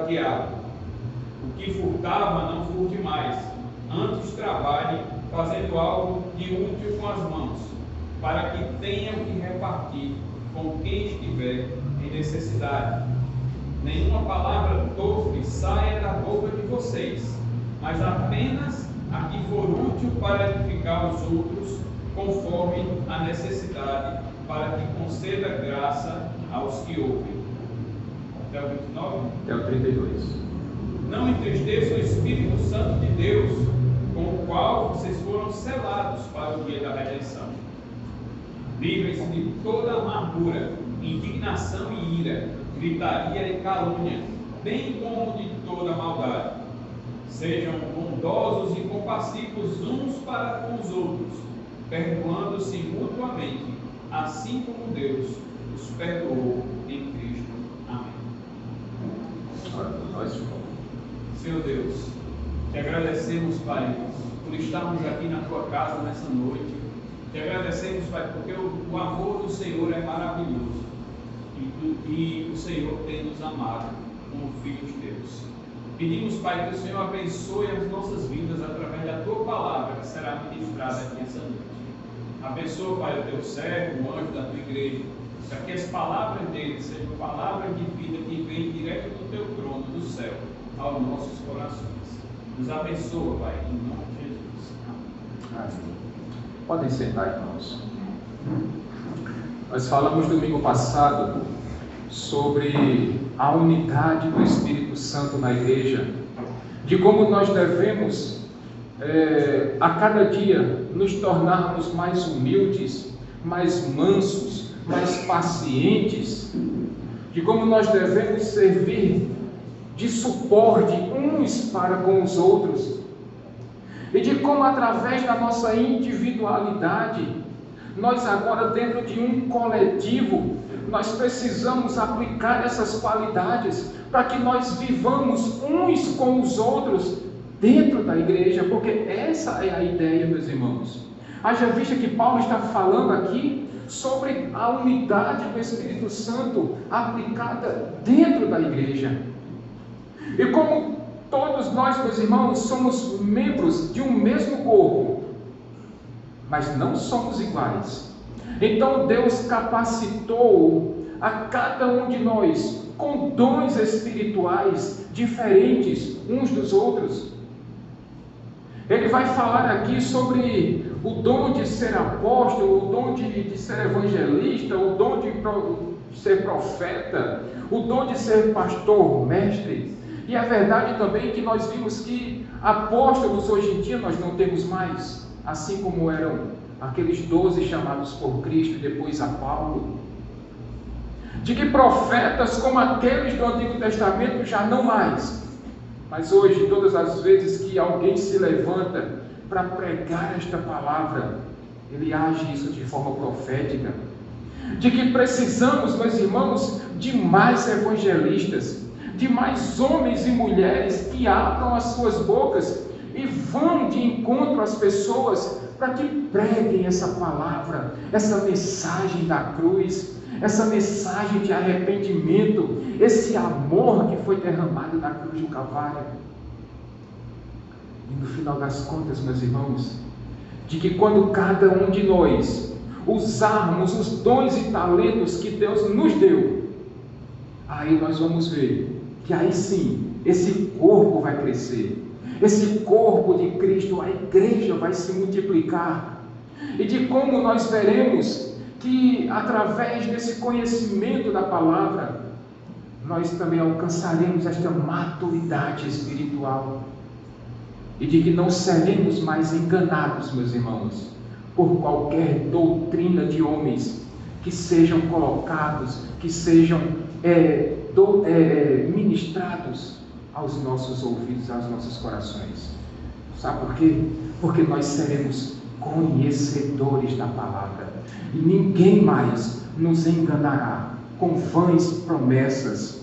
Tiago: o que furtava, não furte mais, antes trabalhe, fazendo algo de útil com as mãos, para que tenham que repartir com quem estiver em necessidade. Nenhuma palavra torpe saia da boca de vocês, mas apenas a que for útil para edificar os outros, conforme a necessidade, para que conceda graça aos que ouvem. Até o 29? Até o 32. Não entristeça o Espírito Santo de Deus, com o qual vocês foram selados para o dia da redenção. Livrem-se de toda amargura, indignação e ira, gritaria e calúnia, bem como de toda maldade. Sejam bondosos e compassivos uns para com os outros, perdoando-se mutuamente, assim como Deus os perdoou em Cristo. Amém. Senhor Deus, te agradecemos, Pai, por estarmos aqui na tua casa nessa noite. Te agradecemos, Pai, porque o amor do Senhor é maravilhoso e o Senhor tem nos amado como filhos teus. Pedimos, Pai, que o Senhor abençoe as nossas vidas através da tua palavra que será ministrada aqui essa noite. Abençoa, Pai, o teu servo, o anjo da tua igreja, para que as palavras dele sejam palavras de vida que vêm direto do teu trono do céu aos nossos corações. Nos abençoa, Pai, em nome de Jesus. Amém. Podem sentar, irmãos. Nós falamos domingo passado sobre a unidade do Espírito Santo na igreja, de como nós devemos a cada dia nos tornarmos mais humildes, mais mansos, mais pacientes, de como nós devemos servir de suporte uns para com os outros, e de como através da nossa individualidade, nós agora dentro de um coletivo, nós precisamos aplicar essas qualidades para que nós vivamos uns com os outros dentro da igreja, porque essa é a ideia, meus irmãos. Haja vista que Paulo está falando aqui sobre a unidade do Espírito Santo aplicada dentro da igreja. E como todos nós, meus irmãos, somos membros de um mesmo corpo, mas não somos iguais. Então Deus capacitou a cada um de nós com dons espirituais diferentes uns dos outros. Ele vai falar aqui sobre o dom de ser apóstolo, o dom de ser evangelista, o dom de ser profeta, o dom de ser pastor, mestre. E a verdade também é que nós vimos que apóstolos hoje em dia nós não temos mais, assim como eram aqueles 12 chamados por Cristo e depois a Paulo. De que profetas como aqueles do Antigo Testamento já não mais. Mas hoje, todas as vezes que alguém se levanta para pregar esta palavra, ele age isso de forma profética. De que precisamos, meus irmãos, de mais evangelistas, de mais homens e mulheres que abram as suas bocas e vão de encontro às pessoas para que preguem essa palavra, essa mensagem da cruz, essa mensagem de arrependimento, esse amor que foi derramado na cruz do Calvário. E no final das contas, meus irmãos, de que quando cada um de nós usarmos os dons e talentos que Deus nos deu, aí nós vamos ver que aí sim, esse corpo vai crescer, esse corpo de Cristo, a igreja vai se multiplicar, e de como nós veremos que através desse conhecimento da palavra, nós também alcançaremos esta maturidade espiritual, e de que não seremos mais enganados, meus irmãos, por qualquer doutrina de homens que sejam colocados, que sejam ministrados aos nossos ouvidos, aos nossos corações. Sabe por quê? Porque nós seremos conhecedores da palavra, e ninguém mais nos enganará com vãs promessas,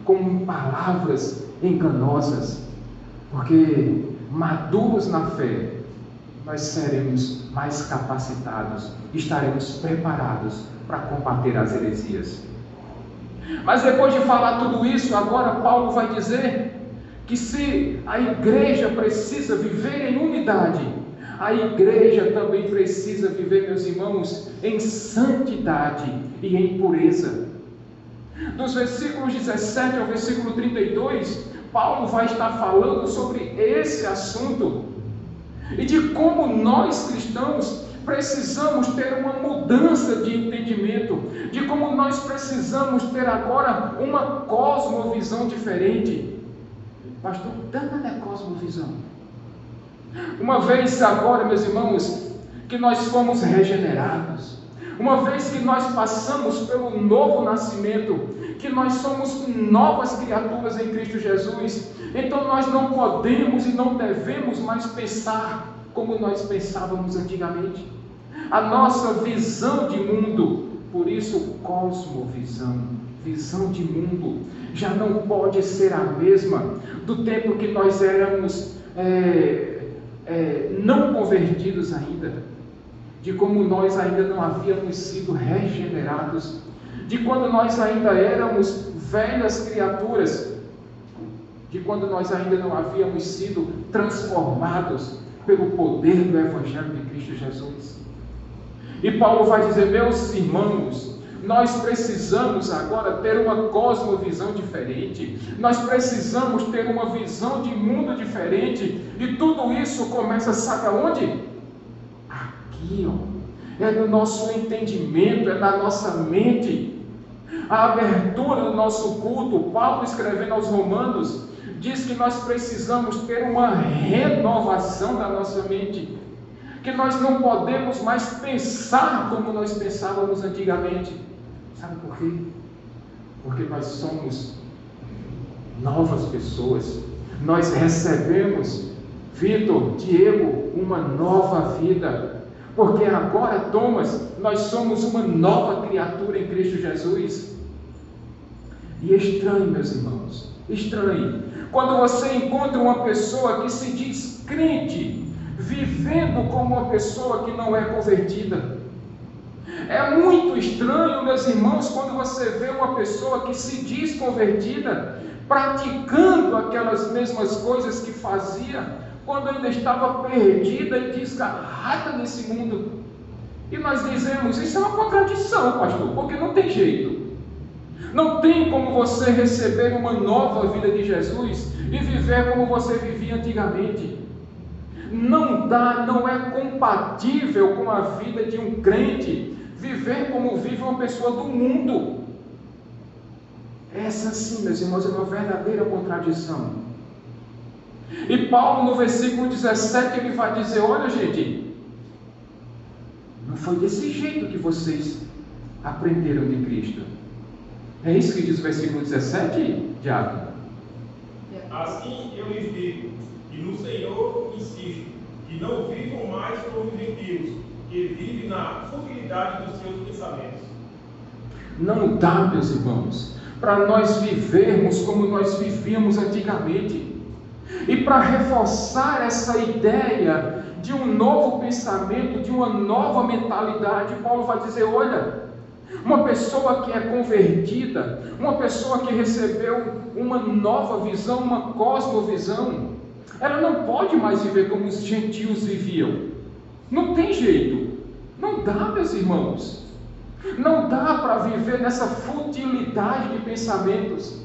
com palavras enganosas, porque maduros na fé, nós seremos mais capacitados, estaremos preparados para combater as heresias. Mas depois de falar tudo isso, agora Paulo vai dizer que se a igreja precisa viver em unidade, a igreja também precisa viver, meus irmãos, em santidade e em pureza. Dos versículos 17 ao versículo 32, Paulo vai estar falando sobre esse assunto e de como nós cristãos precisamos ter uma mudança de entendimento, de como nós precisamos ter agora uma cosmovisão diferente. Pastor, dana é cosmovisão. Uma vez agora, meus irmãos, que nós fomos regenerados, uma vez que nós passamos pelo novo nascimento, que nós somos novas criaturas em Cristo Jesus, então nós não podemos e não devemos mais pensar como nós pensávamos antigamente. A nossa visão de mundo, por isso cosmovisão, visão de mundo, já não pode ser a mesma do tempo que nós éramos não convertidos ainda, de como nós ainda não havíamos sido regenerados, de quando nós ainda éramos velhas criaturas, de quando nós ainda não havíamos sido transformados pelo poder do Evangelho de Cristo Jesus. E Paulo vai dizer, meus irmãos, nós precisamos agora ter uma cosmovisão diferente, nós precisamos ter uma visão de mundo diferente, e tudo isso começa, sabe aonde? Aqui, é no nosso entendimento, é na nossa mente. A abertura do nosso culto, Paulo escrevendo aos Romanos, diz que nós precisamos ter uma renovação da nossa mente, que nós não podemos mais pensar como nós pensávamos antigamente. Sabe por quê? Porque nós somos novas pessoas, nós recebemos, Vitor, Diego, uma nova vida, porque agora, Thomas, nós somos uma nova criatura em Cristo Jesus. E estranho, meus irmãos, estranho, quando você encontra uma pessoa que se diz crente, vivendo como uma pessoa que não é convertida. É muito estranho, meus irmãos, quando você vê uma pessoa que se diz convertida, praticando aquelas mesmas coisas que fazia quando ainda estava perdida e desgarrada nesse mundo. E nós dizemos, isso é uma contradição, pastor, porque não tem jeito. Não tem como você receber uma nova vida de Jesus e viver como você vivia antigamente. Não dá, não é compatível com a vida de um crente viver como vive uma pessoa do mundo. Essa sim, meus irmãos, é uma verdadeira contradição. E Paulo no versículo 17 ele vai dizer, olha gente, não foi desse jeito que vocês aprenderam de Cristo. É isso que diz o versículo 17, Diácono? Assim eu lhes digo, e no Senhor insisto, que não vivam mais como os gentios, que vivem na futilidade dos seus pensamentos. Não dá, meus irmãos, para nós vivermos como nós vivíamos antigamente. E para reforçar essa ideia de um novo pensamento, de uma nova mentalidade, Paulo vai dizer, olha, uma pessoa que é convertida, uma pessoa que recebeu uma nova visão, uma cosmovisão, ela não pode mais viver como os gentios viviam. Não tem jeito. Não dá, meus irmãos. Não dá para viver nessa futilidade de pensamentos.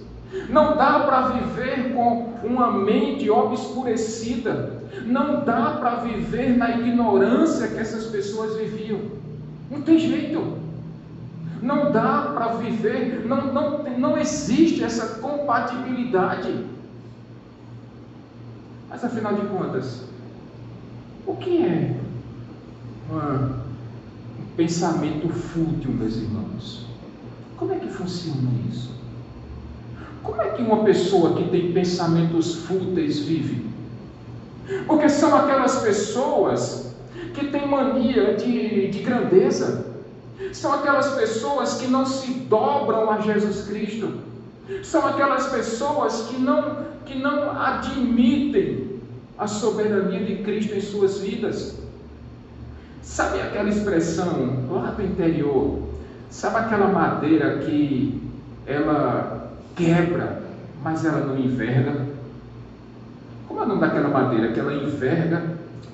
Não dá para viver com uma mente obscurecida. Não dá para viver na ignorância que essas pessoas viviam. Não tem jeito. Não dá para viver, não existe essa compatibilidade. Mas afinal de contas, o que é um pensamento fútil, meus irmãos? Como é que funciona isso? Como é que uma pessoa que tem pensamentos fúteis vive? Porque são aquelas pessoas que têm mania de grandeza. São aquelas pessoas que não se dobram a Jesus Cristo. São aquelas pessoas que não admitem a soberania de Cristo em suas vidas. Sabe aquela expressão lá do interior? Sabe aquela madeira que ela quebra, mas ela não enverga. Como é o nome daquela madeira? Que ela enverga,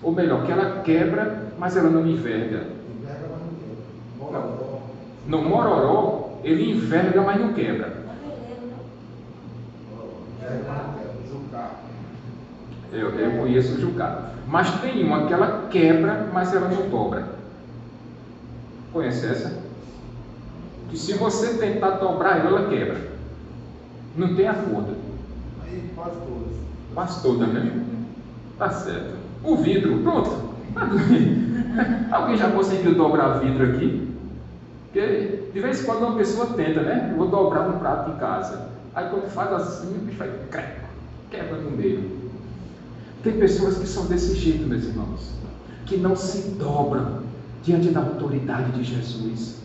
ou melhor, que ela quebra, mas ela não enverga. No mororó, ele enverga, mas não quebra. Eu conheço o jucá. Mas tem uma que ela quebra, mas ela não dobra. Conhece essa? Que se você tentar dobrar ela quebra. Não tem acordo. Aí quase todas. Quase toda, né? Tá certo. O vidro, pronto. Alguém já conseguiu dobrar vidro aqui? Porque de vez em quando uma pessoa tenta, né? Eu vou dobrar um prato em casa. Aí quando faz assim, o bicho vai quebra no meio. Tem pessoas que são desse jeito, meus irmãos, que não se dobram diante da autoridade de Jesus,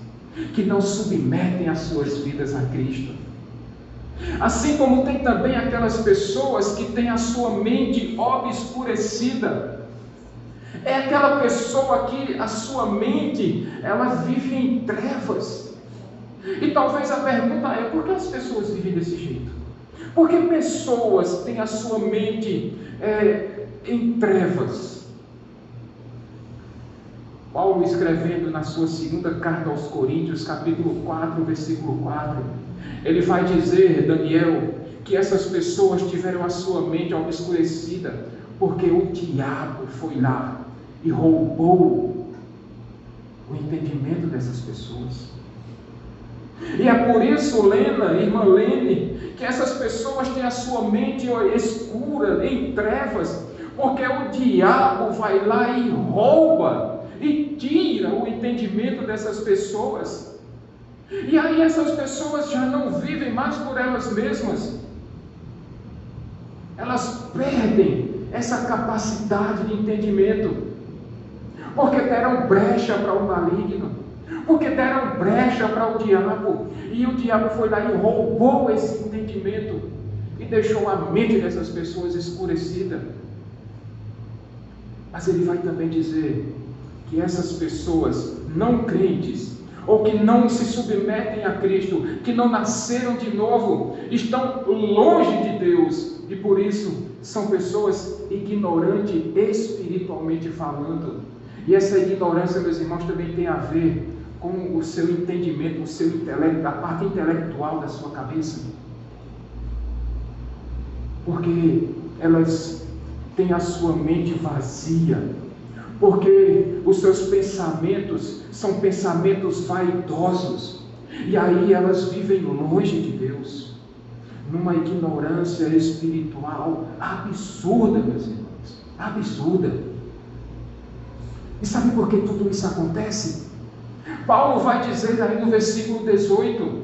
que não submetem as suas vidas a Cristo. Assim como tem também aquelas pessoas que têm a sua mente obscurecida. É aquela pessoa que a sua mente, ela vive em trevas. E talvez a pergunta é: por que as pessoas vivem desse jeito? Por que pessoas têm a sua mente em trevas? Paulo, escrevendo na sua segunda carta aos Coríntios, capítulo 4, versículo 4, ele vai dizer, Daniel, que essas pessoas tiveram a sua mente obscurecida, porque o diabo foi lá e roubou o entendimento dessas pessoas. E é por isso, Lena, irmã Lene, que essas pessoas têm a sua mente escura, em trevas, porque o diabo vai lá e rouba e tira o entendimento dessas pessoas. E aí essas pessoas já não vivem mais por elas mesmas. Elas perdem essa capacidade de entendimento, porque deram brecha para o maligno, porque deram brecha para o diabo, e o diabo foi lá e roubou esse entendimento e deixou a mente dessas pessoas escurecida. Mas ele vai também dizer que essas pessoas não crentes, ou que não se submetem a Cristo, que não nasceram de novo, estão longe de Deus, e por isso são pessoas ignorantes espiritualmente falando. E essa ignorância, meus irmãos, também tem a ver com o seu entendimento, o seu intelecto, a parte intelectual da sua cabeça. Porque elas têm a sua mente vazia, porque os seus pensamentos são pensamentos vaidosos, e aí elas vivem longe de Deus, numa ignorância espiritual absurda, meus irmãos, absurda. E sabe por que tudo isso acontece? Paulo vai dizer aí no versículo 18,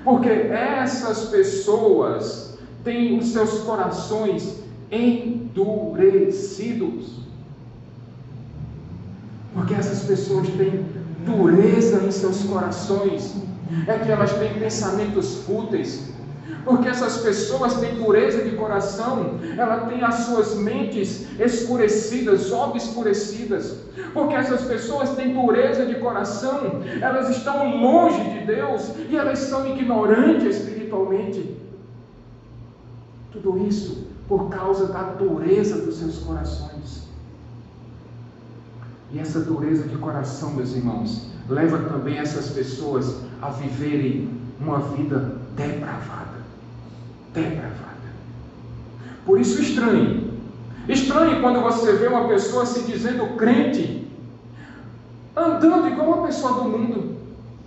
porque essas pessoas têm os seus corações endurecidos. Porque essas pessoas têm dureza em seus corações, é que elas têm pensamentos fúteis. Porque essas pessoas têm dureza de coração, elas têm as suas mentes escurecidas, obscurecidas. Porque essas pessoas têm dureza de coração, elas estão longe de Deus e elas são ignorantes espiritualmente. Tudo isso por causa da dureza dos seus corações. E essa dureza de coração, meus irmãos, leva também essas pessoas a viverem uma vida depravada. Por isso estranhe quando você vê uma pessoa se dizendo crente, andando igual uma pessoa do mundo,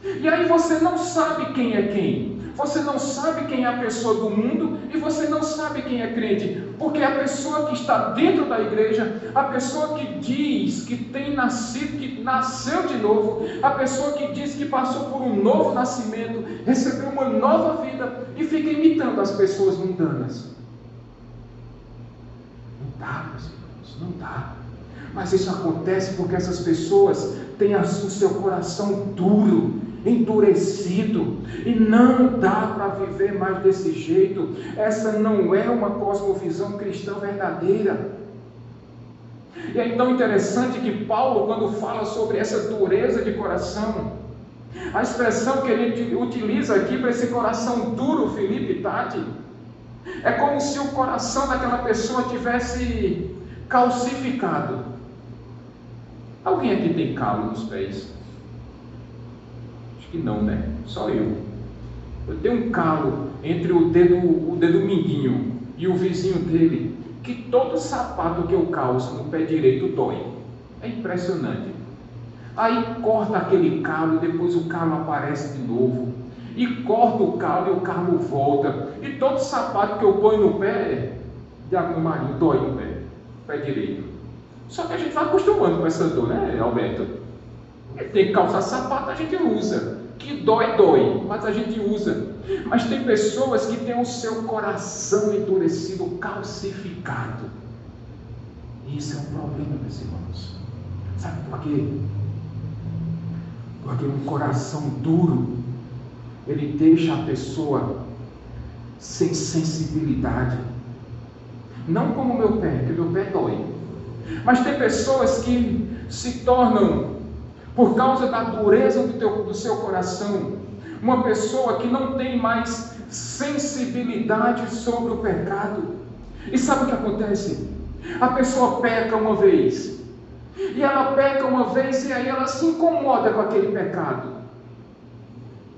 e aí você não sabe quem é quem. Você não sabe quem é a pessoa do mundo e você não sabe quem é crente, porque a pessoa que está dentro da igreja, a pessoa que diz que tem nascido, que nasceu de novo, a pessoa que diz que passou por um novo nascimento, recebeu uma nova vida e fica imitando as pessoas mundanas. Não dá, meus irmãos, não dá. Mas isso acontece porque essas pessoas têm o seu coração duro, endurecido, e não dá para viver mais desse jeito. Essa não é uma cosmovisão cristã verdadeira. E é então interessante que Paulo, quando fala sobre essa dureza de coração, A expressão que ele utiliza aqui para esse coração duro, Felipe Tati, é como se o coração daquela pessoa tivesse calcificado. Alguém aqui tem calo nos pés? Acho que não, né? Só eu. Eu tenho um calo entre o dedo mindinho e o vizinho dele, que todo sapato que eu calço no pé direito dói. É impressionante. Aí corta aquele calo, depois o calo aparece de novo. E corta o calo e o calo volta. E todo sapato que eu ponho no pé, diabo marinho, dói no pé direito. Só que a gente vai acostumando com essa dor, né, Alberto? Tem que calçar sapato, a gente usa. Que dói, mas a gente usa. Mas tem pessoas que têm o seu coração endurecido, calcificado. E isso é um problema, meus irmãos. Sabe por quê? Porque um coração duro, ele deixa a pessoa sem sensibilidade. Não como o meu pé, que o meu pé dói. Mas tem pessoas que se tornam, por causa da dureza do seu coração, uma pessoa que não tem mais sensibilidade sobre o pecado. E sabe o que acontece? A pessoa peca uma vez. E ela peca uma vez e aí ela se incomoda com aquele pecado.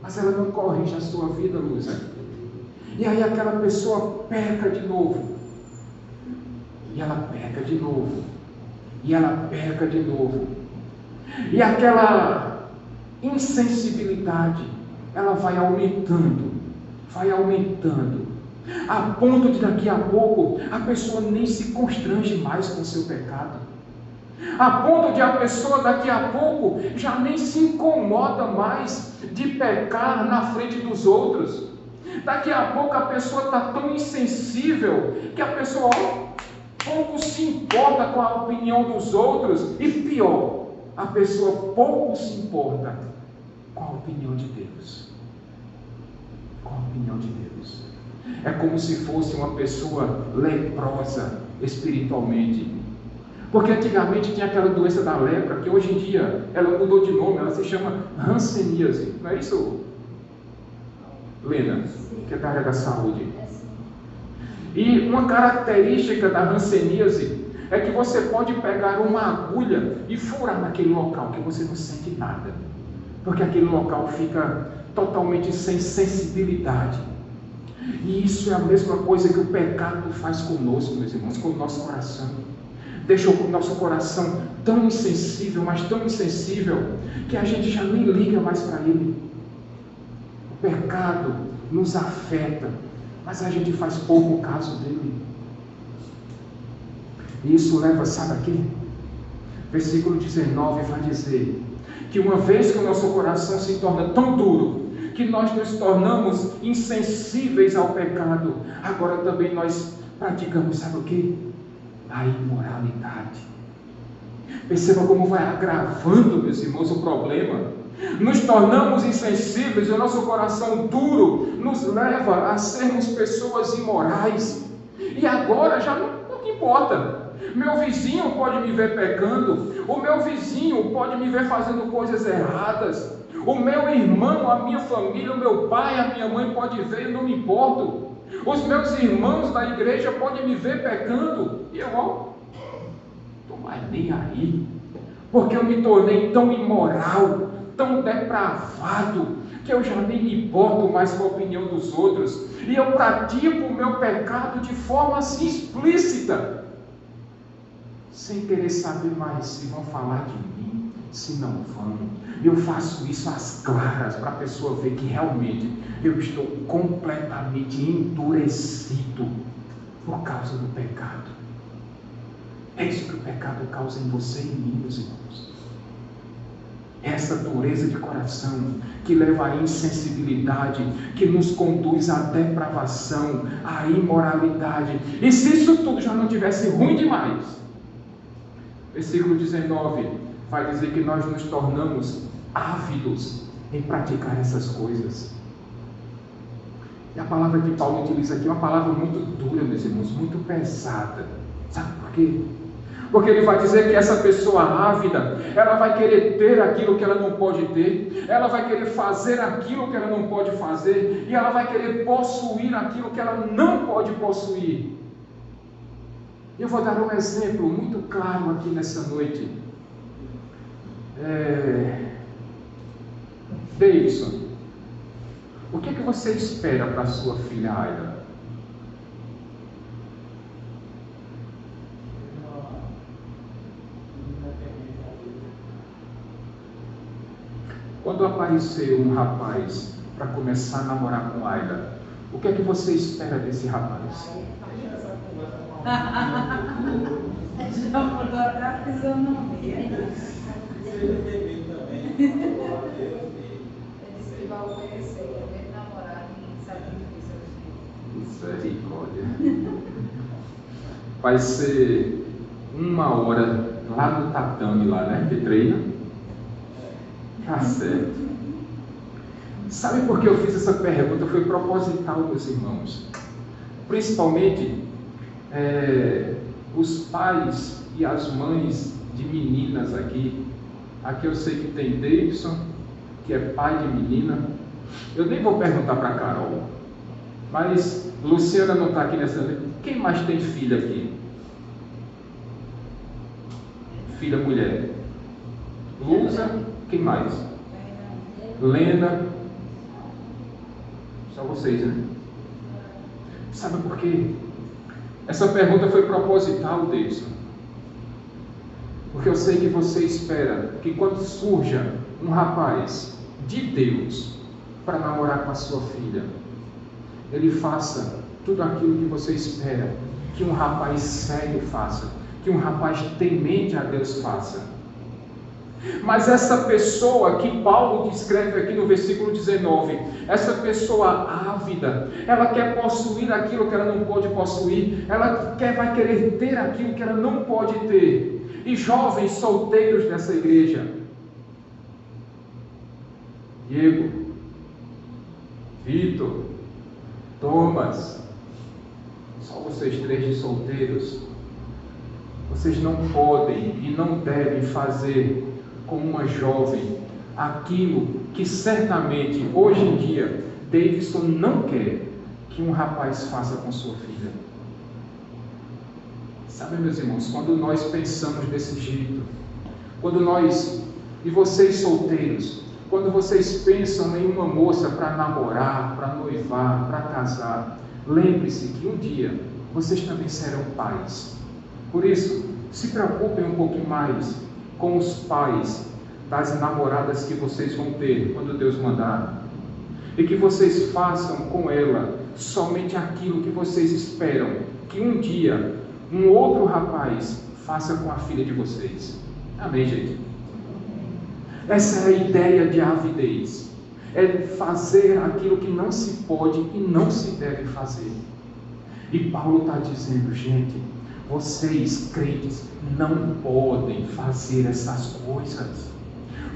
Mas ela não corrige a sua vida, Luísa. E aí aquela pessoa peca de novo. E ela peca de novo. E ela peca de novo. E aquela insensibilidade, ela vai aumentando, a ponto de daqui a pouco a pessoa nem se constrange mais com o seu pecado. A ponto de a pessoa daqui a pouco já nem se incomoda mais de pecar na frente dos outros. Daqui a pouco a pessoa está tão insensível que a pessoa pouco se importa com a opinião dos outros. E pior, a pessoa pouco se importa com a opinião de Deus. Com a opinião de Deus. É como se fosse uma pessoa leprosa espiritualmente. Porque antigamente tinha aquela doença da lepra, que hoje em dia ela mudou de nome, ela se chama hanseníase. Não é isso, Lena? Que é da área da saúde. E uma característica da hanseníase é que você pode pegar uma agulha e furar naquele local que você não sente nada. Porque aquele local fica totalmente sem sensibilidade. E isso é a mesma coisa que o pecado faz conosco, meus irmãos, com o nosso coração. Deixa o nosso coração tão insensível, mas tão insensível, que a gente já nem liga mais para ele. O pecado nos afeta, mas a gente faz pouco caso dele. E isso leva, sabe aqui? Versículo 19 vai dizer que uma vez que o nosso coração se torna tão duro, que nós nos tornamos insensíveis ao pecado, agora também nós praticamos, sabe o que? A imoralidade. Perceba como vai agravando, meus irmãos, o problema. Nos tornamos insensíveis, o nosso coração duro nos leva a sermos pessoas imorais. E agora já não importa. Meu vizinho pode me ver pecando, o meu vizinho pode me ver fazendo coisas erradas, o meu irmão, a minha família, o meu pai, a minha mãe pode ver, eu não me importo. Os meus irmãos da igreja podem me ver pecando e eu não estou mais nem aí, porque eu me tornei tão imoral, tão depravado, que eu já nem me importo mais com a opinião dos outros, e eu pratico o meu pecado de forma assim explícita, sem querer saber mais se vão falar de mim, se não vão. Eu faço isso às claras, para a pessoa ver que realmente eu estou completamente endurecido por causa do pecado. É isso que o pecado causa em você e em mim, meus irmãos. Essa dureza de coração que leva à insensibilidade, que nos conduz à depravação, à imoralidade. E se isso tudo já não tivesse ruim demais, versículo 19 vai dizer que nós nos tornamos ávidos em praticar essas coisas. E a palavra que Paulo utiliza aqui é uma palavra muito dura, meus irmãos, muito pesada. Sabe por quê? Porque ele vai dizer que essa pessoa ávida, ela vai querer ter aquilo que ela não pode ter, ela vai querer fazer aquilo que ela não pode fazer, e ela vai querer possuir aquilo que ela não pode possuir. Eu vou dar um exemplo muito claro aqui nessa noite. Davidson, o que você espera para a sua filha Aida? Quando aparecer um rapaz para começar a namorar com Aida, o que você espera desse rapaz? Já mudou a fisionomia. Ele disse que vai oferecer o meu namorado em sacrifício. Misericórdia. Vai ser 1 hora lá no tatame, lá, né? Que treina. Tá certo. Sabe por que eu fiz essa pergunta? Foi proposital, meus irmãos. Principalmente os pais e as mães de meninas aqui. Aqui eu sei que tem Davidson, que é pai de menina. Eu nem vou perguntar para a Carol, mas Luciana não está aqui nessa. Quem mais tem filha aqui? Filha mulher. Lusa, quem mais? Lena. Só vocês, né? Sabe por quê? Essa pergunta foi proposital, Davidson. Porque eu sei que você espera que quando surja um rapaz de Deus para namorar com a sua filha, ele faça tudo aquilo que você espera que um rapaz sério faça, que um rapaz temente a Deus faça. Mas essa pessoa que Paulo descreve aqui no versículo 19, essa pessoa ávida, ela quer possuir aquilo que ela não pode possuir, ela vai querer ter aquilo que ela não pode ter. E jovens solteiros nessa igreja, Diego, Vitor, Thomas, só vocês 3 de solteiros, vocês não podem e não devem fazer com uma jovem aquilo que certamente hoje em dia Davidson não quer que um rapaz faça com sua filha. Sabe, meus irmãos, quando nós pensamos desse jeito, quando nós, e vocês solteiros, quando vocês pensam em uma moça para namorar, para noivar, para casar, lembre-se que um dia vocês também serão pais. Por isso, se preocupem um pouquinho mais com os pais das namoradas que vocês vão ter quando Deus mandar, e que vocês façam com ela somente aquilo que vocês esperam que um dia um outro rapaz faça com a filha de vocês. Amém, gente? Essa é a ideia de avidez, é fazer aquilo que não se pode e não se deve fazer. E Paulo está dizendo, gente, vocês crentes não podem fazer essas coisas.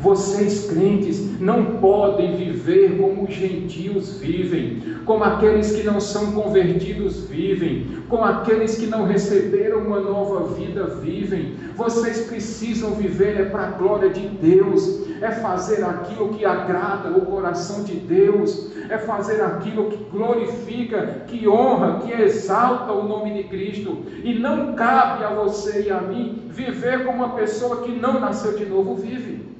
Vocês crentes não podem viver como os gentios vivem, como aqueles que não são convertidos vivem, como aqueles que não receberam uma nova vida vivem. Vocês precisam viver para a glória de Deus, é fazer aquilo que agrada o coração de Deus, é fazer aquilo que glorifica, que honra, que exalta o nome de Cristo. E não cabe a você e a mim viver como uma pessoa que não nasceu de novo vive.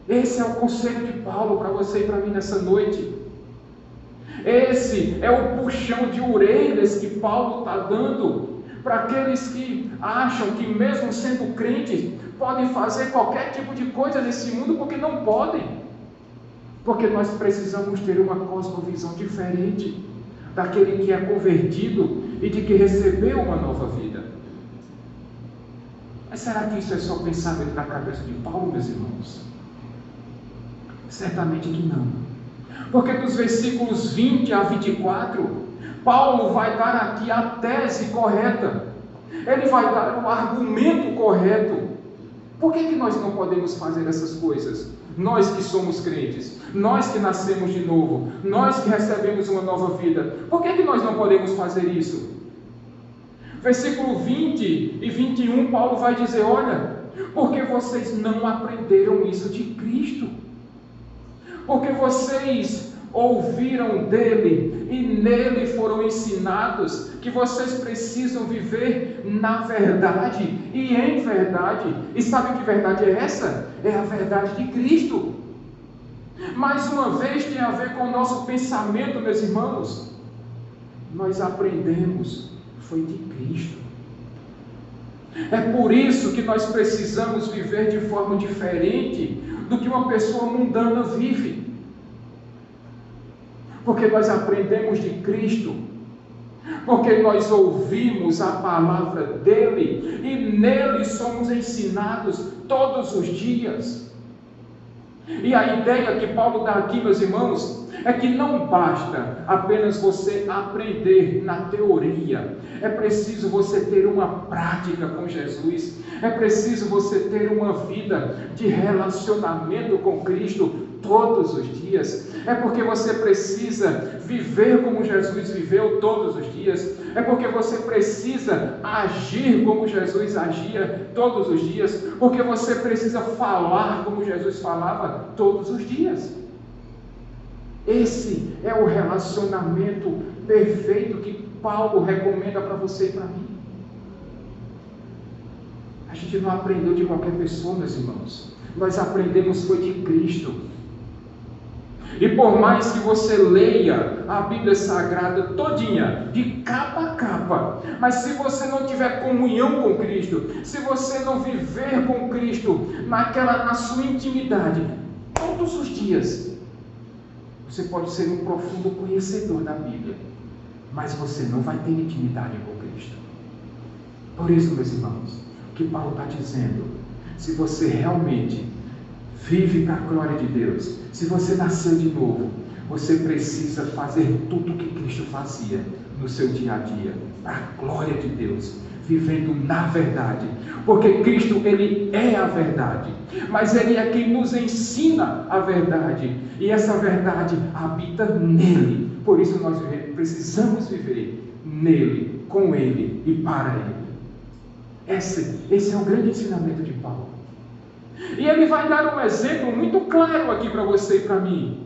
Esse é o conselho de Paulo para você e para mim nessa noite. Esse é o puxão de orelhas que Paulo está dando para aqueles que acham que mesmo sendo crentes, podem fazer qualquer tipo de coisa nesse mundo, porque não podem. Porque nós precisamos ter uma cosmovisão diferente daquele que é convertido e de que recebeu uma nova vida. Mas será que isso é só pensamento da cabeça de Paulo, meus irmãos? Certamente que não. Porque dos versículos 20 a 24, Paulo vai dar aqui a tese correta. Ele vai dar o argumento correto. Por que nós não podemos fazer essas coisas? Nós que somos crentes, nós que nascemos de novo, nós que recebemos uma nova vida, por que nós não podemos fazer isso? Versículo 20 e 21, Paulo vai dizer: olha, porque vocês não aprenderam isso de Cristo, porque vocês ouviram dele e nele foram ensinados que vocês precisam viver na verdade e em verdade. E sabe que verdade é essa? É a verdade de Cristo. Mais uma vez tem a ver com o nosso pensamento, meus irmãos. Nós aprendemos foi de Cristo. É por isso que nós precisamos viver de forma diferente do que uma pessoa mundana vive. Porque nós aprendemos de Cristo, porque nós ouvimos a palavra dele e nele somos ensinados todos os dias. E a ideia que Paulo dá aqui, meus irmãos, é que não basta apenas você aprender na teoria, é preciso você ter uma prática com Jesus, é preciso você ter uma vida de relacionamento com Cristo todos os dias, é porque você precisa viver como Jesus viveu todos os dias, é porque você precisa agir como Jesus agia todos os dias, porque você precisa falar como Jesus falava todos os dias. Esse é o relacionamento perfeito que Paulo recomenda para você e para mim. A gente não aprendeu de qualquer pessoa, meus irmãos. Nós aprendemos foi de Cristo. E por mais que você leia a Bíblia Sagrada todinha, de capa a capa, mas se você não tiver comunhão com Cristo, se você não viver com Cristo na sua intimidade, todos os dias, você pode ser um profundo conhecedor da Bíblia, mas você não vai ter intimidade com Cristo. Por isso, meus irmãos, o que Paulo está dizendo, se você realmente vive para a glória de Deus, se você nasceu de novo, você precisa fazer tudo o que Cristo fazia no seu dia a dia, para a glória de Deus, vivendo na verdade, porque Cristo, Ele é a verdade, mas Ele é quem nos ensina a verdade, e essa verdade habita nele. Por isso nós precisamos viver nele, com Ele e para Ele. Esse é o grande ensinamento de Paulo. E ele vai dar um exemplo muito claro aqui para você e para mim.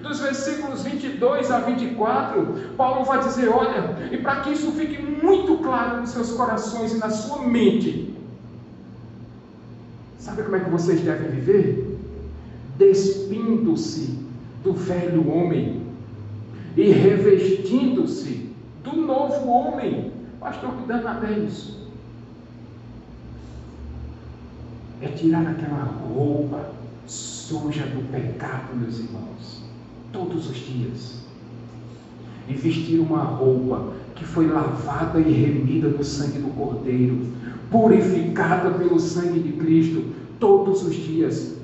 Dos versículos 22 a 24, Paulo vai dizer, olha, e para que isso fique muito claro nos seus corações e na sua mente, sabe como é que vocês devem viver? Despindo-se do velho homem e revestindo-se do novo homem. Pastor, que danado é isso? É tirar aquela roupa suja do pecado, meus irmãos, todos os dias, e vestir uma roupa que foi lavada e remida no sangue do Cordeiro, purificada pelo sangue de Cristo, todos os dias.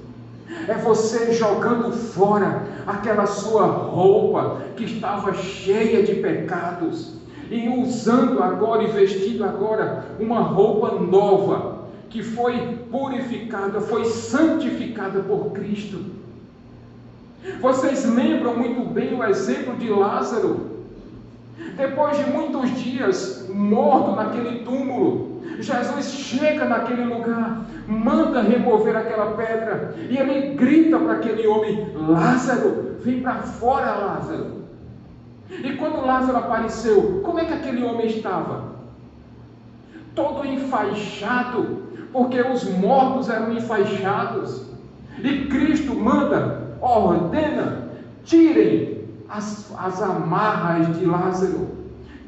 É você jogando fora aquela sua roupa que estava cheia de pecados, e usando agora e vestindo agora uma roupa nova, que foi purificada, foi santificada por Cristo. Vocês lembram muito bem o exemplo de Lázaro? Depois de muitos dias morto naquele túmulo, Jesus chega naquele lugar, manda remover aquela pedra, e ele grita para aquele homem, Lázaro, vem para fora, Lázaro. E quando Lázaro apareceu, como é que aquele homem estava? Todo enfaixado, porque os mortos eram enfaixados, e Cristo manda, ordena, tirem as amarras de Lázaro,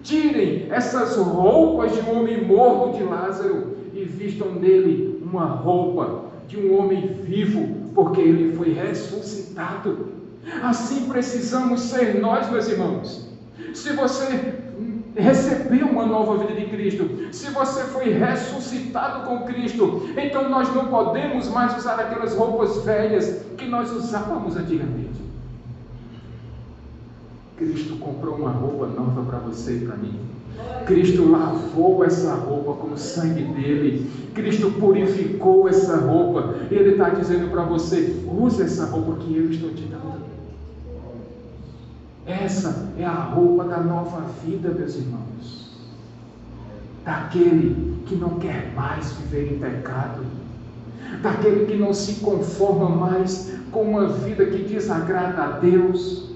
tirem essas roupas de um homem morto de Lázaro, e vistam nele uma roupa de um homem vivo, porque ele foi ressuscitado. Assim precisamos ser nós, meus irmãos. Se você recebeu uma nova vida de Cristo, se você foi ressuscitado com Cristo, então nós não podemos mais usar aquelas roupas velhas que nós usávamos antigamente. Cristo comprou uma roupa nova para você e para mim. Cristo lavou essa roupa com o sangue dele. Cristo purificou essa roupa. E Ele está dizendo para você, use essa roupa que eu estou te dando. Essa é a roupa da nova vida, meus irmãos. daquele que não quer mais viver em pecado, daquele que não se conforma mais com uma vida que desagrada a Deus,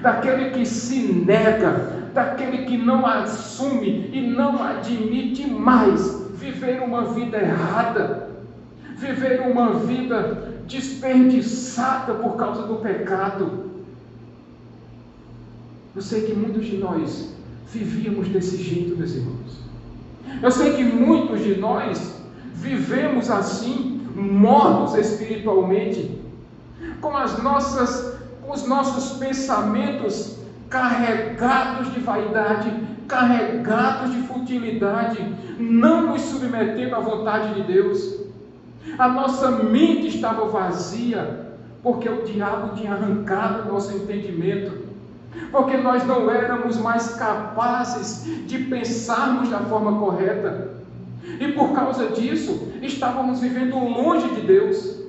daquele que se nega, daquele que não assume e não admite mais viver uma vida errada, viver uma vida desperdiçada por causa do pecado. Eu sei que muitos de nós vivíamos desse jeito, meus irmãos. Eu sei que muitos de nós vivemos assim, mortos espiritualmente, com os nossos pensamentos carregados de vaidade, carregados de futilidade, não nos submetendo à vontade de Deus. A nossa mente estava vazia, porque o diabo tinha arrancado o nosso entendimento, porque nós não éramos mais capazes de pensarmos da forma correta, e por causa disso, estávamos vivendo longe de Deus,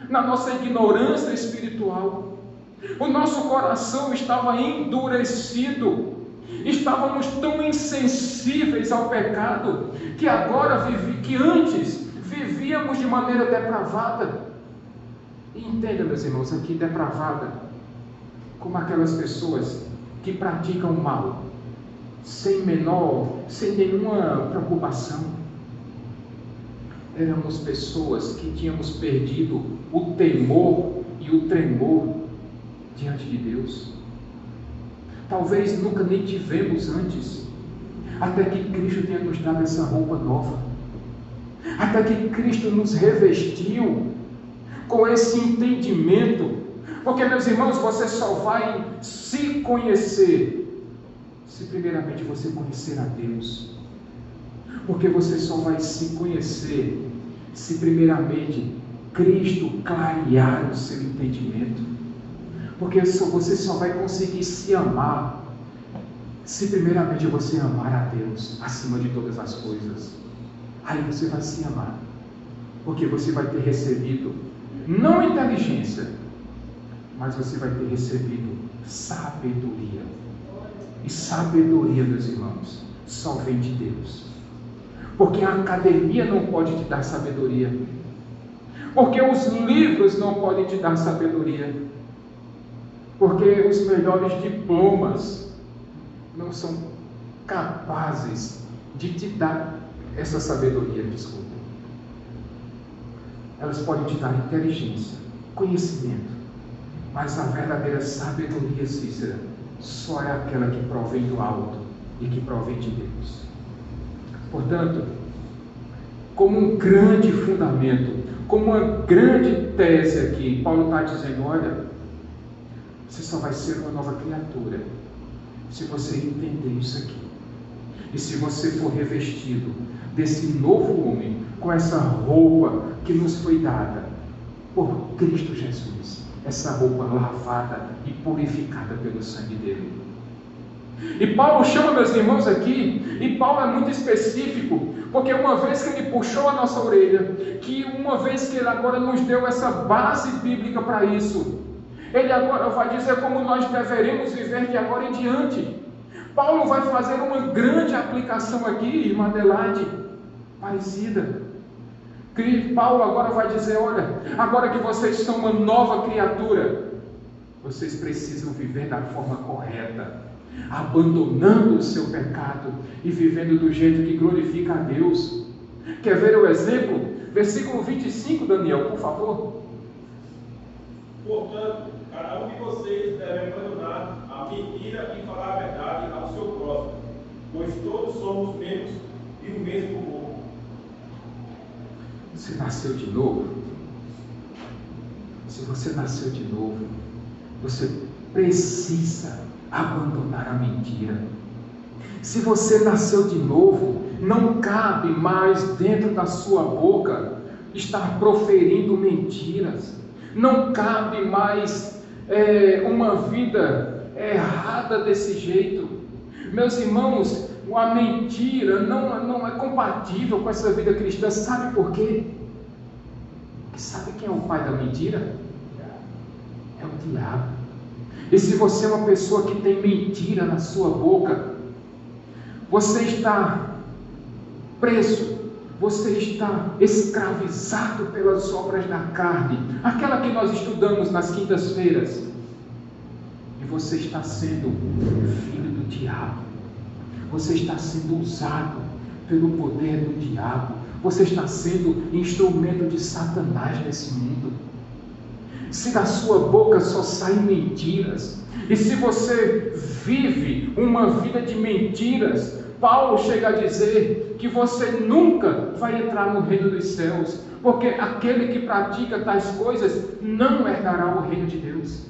na nossa ignorância espiritual. O nosso coração estava endurecido, estávamos tão insensíveis ao pecado, que antes vivíamos de maneira depravada. E entenda, meus irmãos, aqui depravada, como aquelas pessoas que praticam o mal, sem nenhuma preocupação. Éramos pessoas que tínhamos perdido o temor e o tremor diante de Deus. Talvez nunca nem tivemos antes, até que Cristo tenha nos dado essa roupa nova, até que Cristo nos revestiu com esse entendimento. Porque, meus irmãos, você só vai se conhecer se primeiramente você conhecer a Deus. Porque você só vai se conhecer se primeiramente Cristo clarear o seu entendimento. Porque você só vai conseguir se amar se primeiramente você amar a Deus acima de todas as coisas. Aí você vai se amar, porque você vai ter recebido não inteligência, mas você vai ter recebido sabedoria. E sabedoria, meus irmãos, só vem de Deus. Porque a academia não pode te dar sabedoria, porque os livros não podem te dar sabedoria, porque os melhores diplomas não são capazes de te dar essa sabedoria, desculpa. Elas podem te dar inteligência, conhecimento, mas a verdadeira sabedoria, Cícera, só é aquela que provém do alto e que provém de Deus. Portanto, como um grande fundamento, como uma grande tese aqui, Paulo está dizendo: olha, você só vai ser uma nova criatura se você entender isso aqui. E se você for revestido desse novo homem, com essa roupa que nos foi dada por Cristo Jesus, essa roupa lavada e purificada pelo sangue dele. E Paulo chama, meus irmãos, aqui, e Paulo é muito específico, porque uma vez que ele puxou a nossa orelha, que uma vez que ele agora nos deu essa base bíblica para isso, ele agora vai dizer como nós deveremos viver de agora em diante. Paulo vai fazer uma grande aplicação aqui, irmã Adelaide, parecida. Paulo agora vai dizer: olha, agora que vocês são uma nova criatura, vocês precisam viver da forma correta, abandonando o seu pecado e vivendo do jeito que glorifica a Deus. Quer ver o exemplo? Versículo 25, Daniel, por favor. Portanto, cada um de vocês deve abandonar a mentira e falar a verdade ao seu próximo, pois todos somos membros de um mesmo corpo. Você nasceu de novo? Se você nasceu de novo, você precisa abandonar a mentira. Se você nasceu de novo, não cabe mais dentro da sua boca estar proferindo mentiras. Não cabe mais uma vida errada desse jeito. Meus irmãos, a mentira não é compatível com essa vida cristã. Sabe por quê? Porque sabe quem é o pai da mentira? É o diabo. E se você é uma pessoa que tem mentira na sua boca, você está preso, você está escravizado pelas obras da carne, aquela que nós estudamos nas quintas-feiras, e você está sendo filho do diabo, você está sendo usado pelo poder do diabo, você está sendo instrumento de Satanás nesse mundo. Se da sua boca só saem mentiras, e se você vive uma vida de mentiras, Paulo chega a dizer que você nunca vai entrar no reino dos céus, porque aquele que pratica tais coisas não herdará o reino de Deus.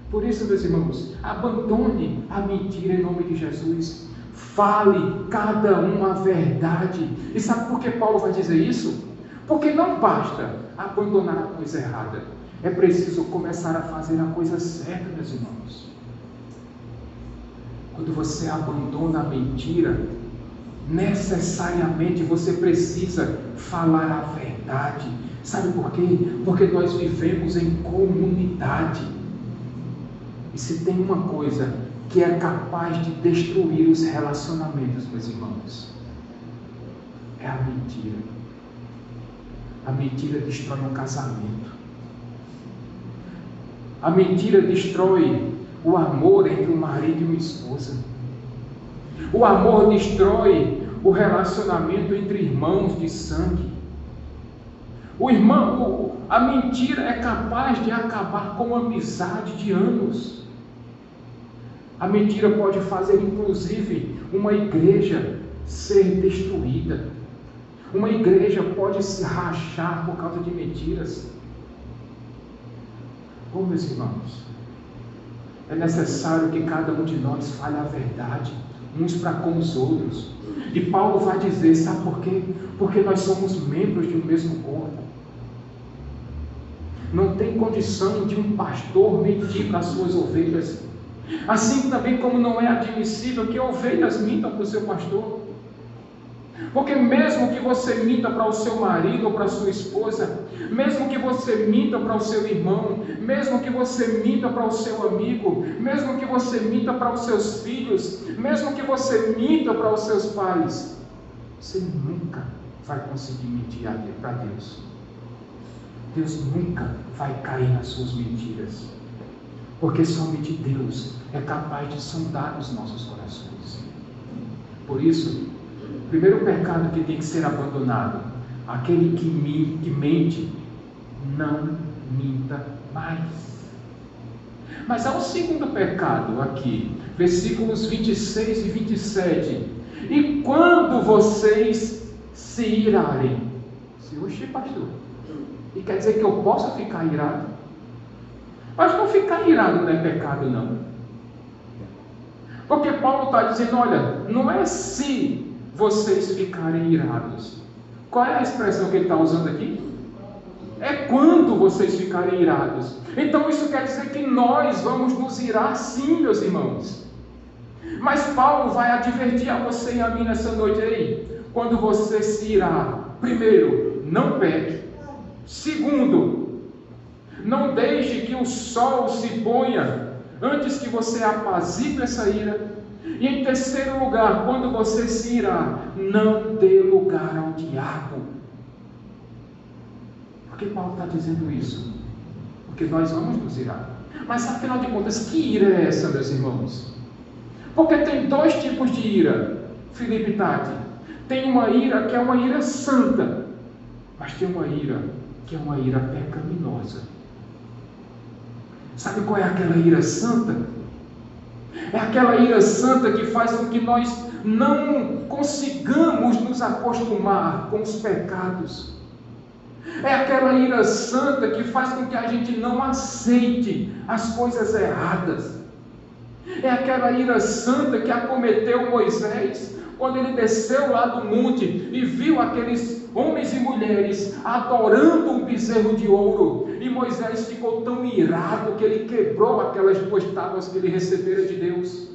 Por isso, meus irmãos, abandone a mentira em nome de Jesus. Fale cada um a verdade. E sabe por que Paulo vai dizer isso? Porque não basta abandonar a coisa errada, é preciso começar a fazer a coisa certa, meus irmãos. Quando você abandona a mentira, necessariamente você precisa falar a verdade. Sabe por quê? Porque nós vivemos em comunidade. E se tem uma coisa que é capaz de destruir os relacionamentos, meus irmãos, é a mentira. A mentira destrói um casamento. A mentira destrói o amor entre um marido e uma esposa. O amor destrói o relacionamento entre irmãos de sangue. A mentira é capaz de acabar com uma amizade de anos. A mentira pode fazer, inclusive, uma igreja ser destruída. Uma igreja pode se rachar por causa de mentiras. Oh, meus irmãos, é necessário que cada um de nós fale a verdade, uns para com os outros. E Paulo vai dizer, sabe por quê? Porque nós somos membros de um mesmo corpo. Não tem condição de um pastor mentir para as suas ovelhas. Assim também como não é admissível que ovelhas mintam para o seu pastor. Porque mesmo que você minta para o seu marido ou para a sua esposa, mesmo que você minta para o seu irmão, mesmo que você minta para o seu amigo, mesmo que você minta para os seus filhos, mesmo que você minta para os seus pais, você nunca vai conseguir mentir para Deus. Deus nunca vai cair nas suas mentiras, porque somente Deus é capaz de sondar os nossos corações. Por isso, o primeiro pecado que tem que ser abandonado, aquele que mente, não minta mais. Mas há um segundo pecado aqui, versículos 26 e 27. E quando vocês se irarem, oxe, pastor, e quer dizer que eu posso ficar irado? Mas não ficar irado não é pecado, não. Porque Paulo está dizendo, olha, não é se vocês ficarem irados. Qual é a expressão que ele está usando aqui? É quando vocês ficarem irados. Então isso quer dizer que nós vamos nos irar sim, meus irmãos. Mas Paulo vai advertir a você e a mim nessa noite aí. Quando você se irar, primeiro, não peque. Segundo, não deixe que o sol se ponha antes que você apazigue essa ira. E em terceiro lugar, quando você se irá, não dê lugar ao diabo. Por que Paulo está dizendo isso? Porque nós vamos nos irar. Mas afinal de contas, que ira é essa, meus irmãos? Porque tem dois tipos de ira, Felipe e Tati. Tem uma ira que é uma ira santa, mas tem uma ira que é uma ira pecaminosa. Sabe qual é aquela ira santa? É aquela ira santa que faz com que nós não consigamos nos acostumar com os pecados. É aquela ira santa que faz com que a gente não aceite as coisas erradas. É aquela ira santa que acometeu Moisés quando ele desceu lá do monte e viu aqueles homens e mulheres adorando um bezerro de ouro. E Moisés ficou tão irado que ele quebrou aquelas 2 tábuas que ele recebera de Deus.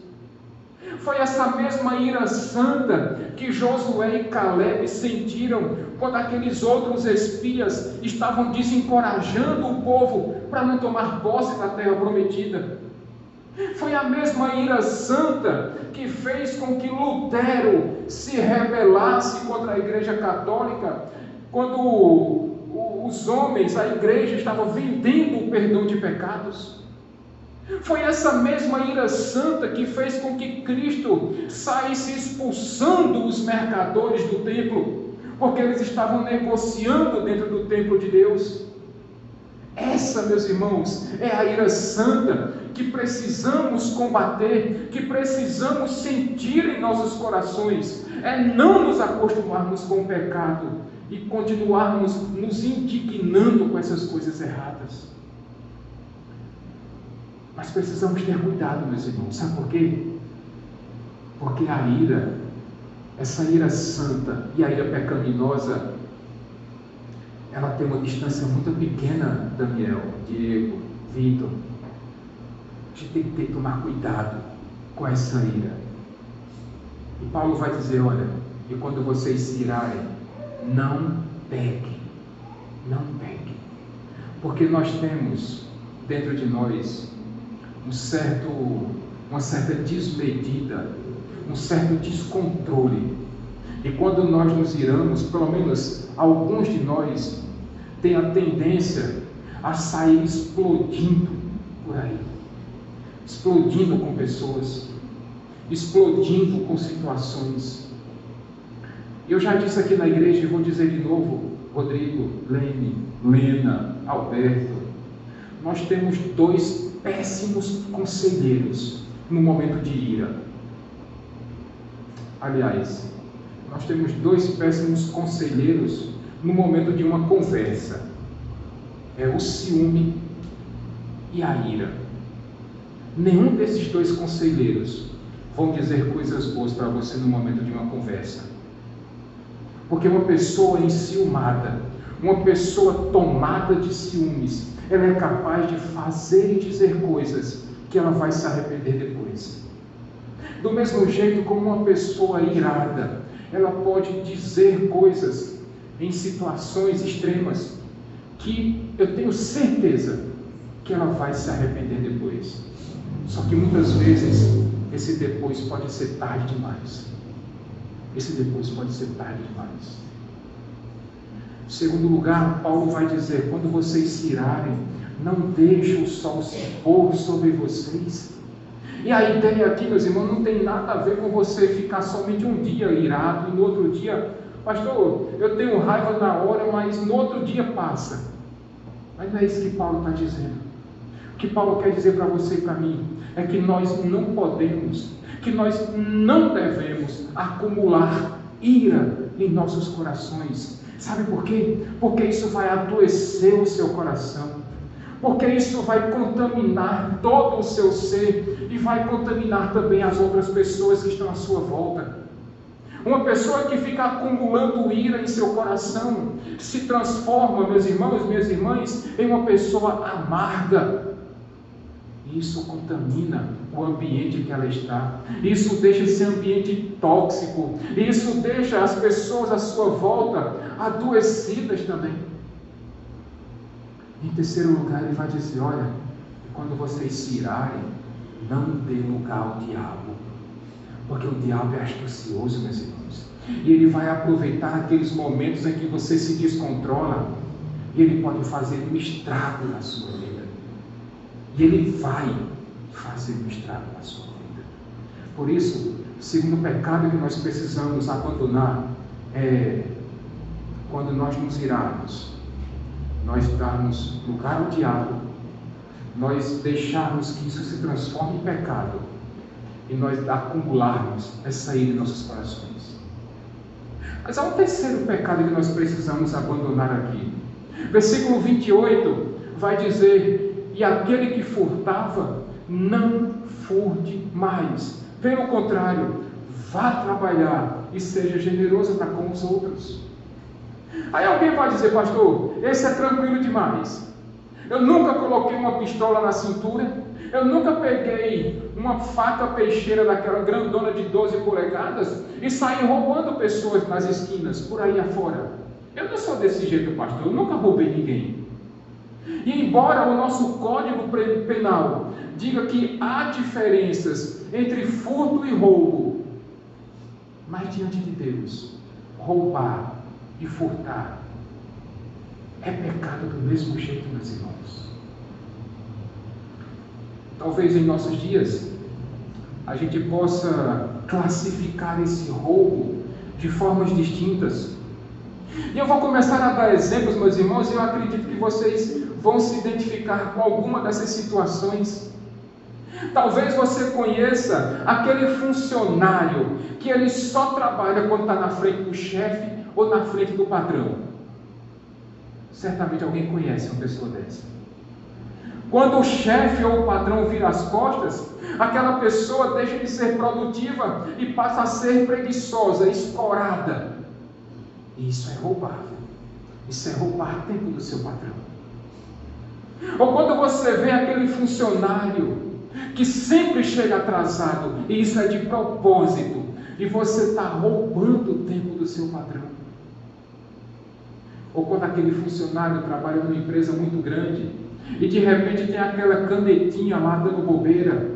Foi essa mesma ira santa que Josué e Caleb sentiram quando aqueles outros espias estavam desencorajando o povo para não tomar posse da terra prometida. Foi a mesma ira santa que fez com que Lutero se rebelasse contra a Igreja Católica, quando os homens, a igreja, estavam vendendo o perdão de pecados. Foi essa mesma ira santa que fez com que Cristo saísse expulsando os mercadores do templo, porque eles estavam negociando dentro do templo de Deus. Essa, meus irmãos, é a ira santa que precisamos combater, que precisamos sentir em nossos corações. É não nos acostumarmos com o pecado e continuarmos nos indignando com essas coisas erradas. Mas precisamos ter cuidado, meus irmãos. Sabe por quê? Porque a ira, essa ira santa e a ira pecaminosa, ela tem uma distância muito pequena, Daniel, Diego, Vitor. A gente tem que tomar cuidado com essa ira. E Paulo vai dizer, olha, e quando vocês se irarem, não pequem. Não pequem. Porque nós temos dentro de nós uma certa desmedida, um certo descontrole. E quando nós nos iramos, pelo menos alguns de nós têm a tendência a sair explodindo por aí. Explodindo com pessoas, explodindo com situações. Eu já disse aqui na igreja e vou dizer de novo, Rodrigo, Lene, Lena, Alberto, nós temos 2 péssimos conselheiros no momento de ira. Aliás, nós temos 2 péssimos conselheiros no momento de uma conversa. É o ciúme e a ira. Nenhum desses 2 conselheiros vão dizer coisas boas para você no momento de uma conversa. Porque uma pessoa enciumada, uma pessoa tomada de ciúmes, ela é capaz de fazer e dizer coisas que ela vai se arrepender depois. Do mesmo jeito como uma pessoa irada, ela pode dizer coisas em situações extremas que eu tenho certeza que ela vai se arrepender depois. Só que muitas vezes esse depois pode ser tarde demais. Esse depois pode ser tarde demais. Em segundo lugar, Paulo vai dizer, quando vocês se irarem, não deixem o sol se pôr sobre vocês. E a ideia aqui, meus irmãos, não tem nada a ver com você ficar somente um dia irado e no outro dia, pastor, eu tenho raiva na hora, mas no outro dia passa. Mas não é isso que Paulo está dizendo. O que Paulo quer dizer para você e para mim é que nós não podemos, que nós não devemos acumular ira em nossos corações. Sabe por quê? Porque isso vai adoecer o seu coração. Porque isso vai contaminar todo o seu ser e vai contaminar também as outras pessoas que estão à sua volta. Uma pessoa que fica acumulando ira em seu coração se transforma, meus irmãos, minhas irmãs, em uma pessoa amarga. Isso contamina o ambiente que ela está. Isso deixa esse ambiente tóxico. Isso deixa as pessoas à sua volta adoecidas também. Em terceiro lugar, ele vai dizer, olha, quando vocês se irarem, não dê lugar ao diabo. Porque o diabo é astucioso, meus irmãos. E ele vai aproveitar aqueles momentos em que você se descontrola. E ele pode fazer um estrago na sua vida. E ele vai fazer um estrago na sua vida. Por isso, o segundo pecado que nós precisamos abandonar é quando nós nos irarmos, nós darmos lugar ao diabo, nós deixarmos que isso se transforme em pecado e nós acumularmos essa ira em nossos corações. Mas há um terceiro pecado que nós precisamos abandonar aqui. Versículo 28 vai dizer, e aquele que furtava, não furte mais. Pelo contrário, vá trabalhar e seja generoso para com os outros. Aí alguém vai dizer, pastor, esse é tranquilo demais. Eu nunca coloquei uma pistola na cintura, eu nunca peguei uma faca peixeira daquela grandona de 12 polegadas e saí roubando pessoas nas esquinas, por aí afora. Eu não sou desse jeito, pastor, eu nunca roubei ninguém. E embora o nosso Código Penal diga que há diferenças entre furto e roubo. Mas diante de Deus, roubar e furtar é pecado do mesmo jeito, meus irmãos. Talvez em nossos dias a gente possa classificar esse roubo de formas distintas. E eu vou começar a dar exemplos, meus irmãos, e eu acredito que vocês vão se identificar com alguma dessas situações. Talvez você conheça aquele funcionário que ele só trabalha quando está na frente do chefe ou na frente do patrão. Certamente alguém conhece uma pessoa dessa. Quando o chefe ou o patrão vira as costas, aquela pessoa deixa de ser produtiva e passa a ser preguiçosa, escorada. E isso é roubar. Isso é roubar tempo do seu patrão. Ou quando você vê aquele funcionário que sempre chega atrasado, e isso é de propósito, e você está roubando o tempo do seu patrão. Ou quando aquele funcionário trabalha numa empresa muito grande, e de repente tem aquela canetinha lá dando bobeira,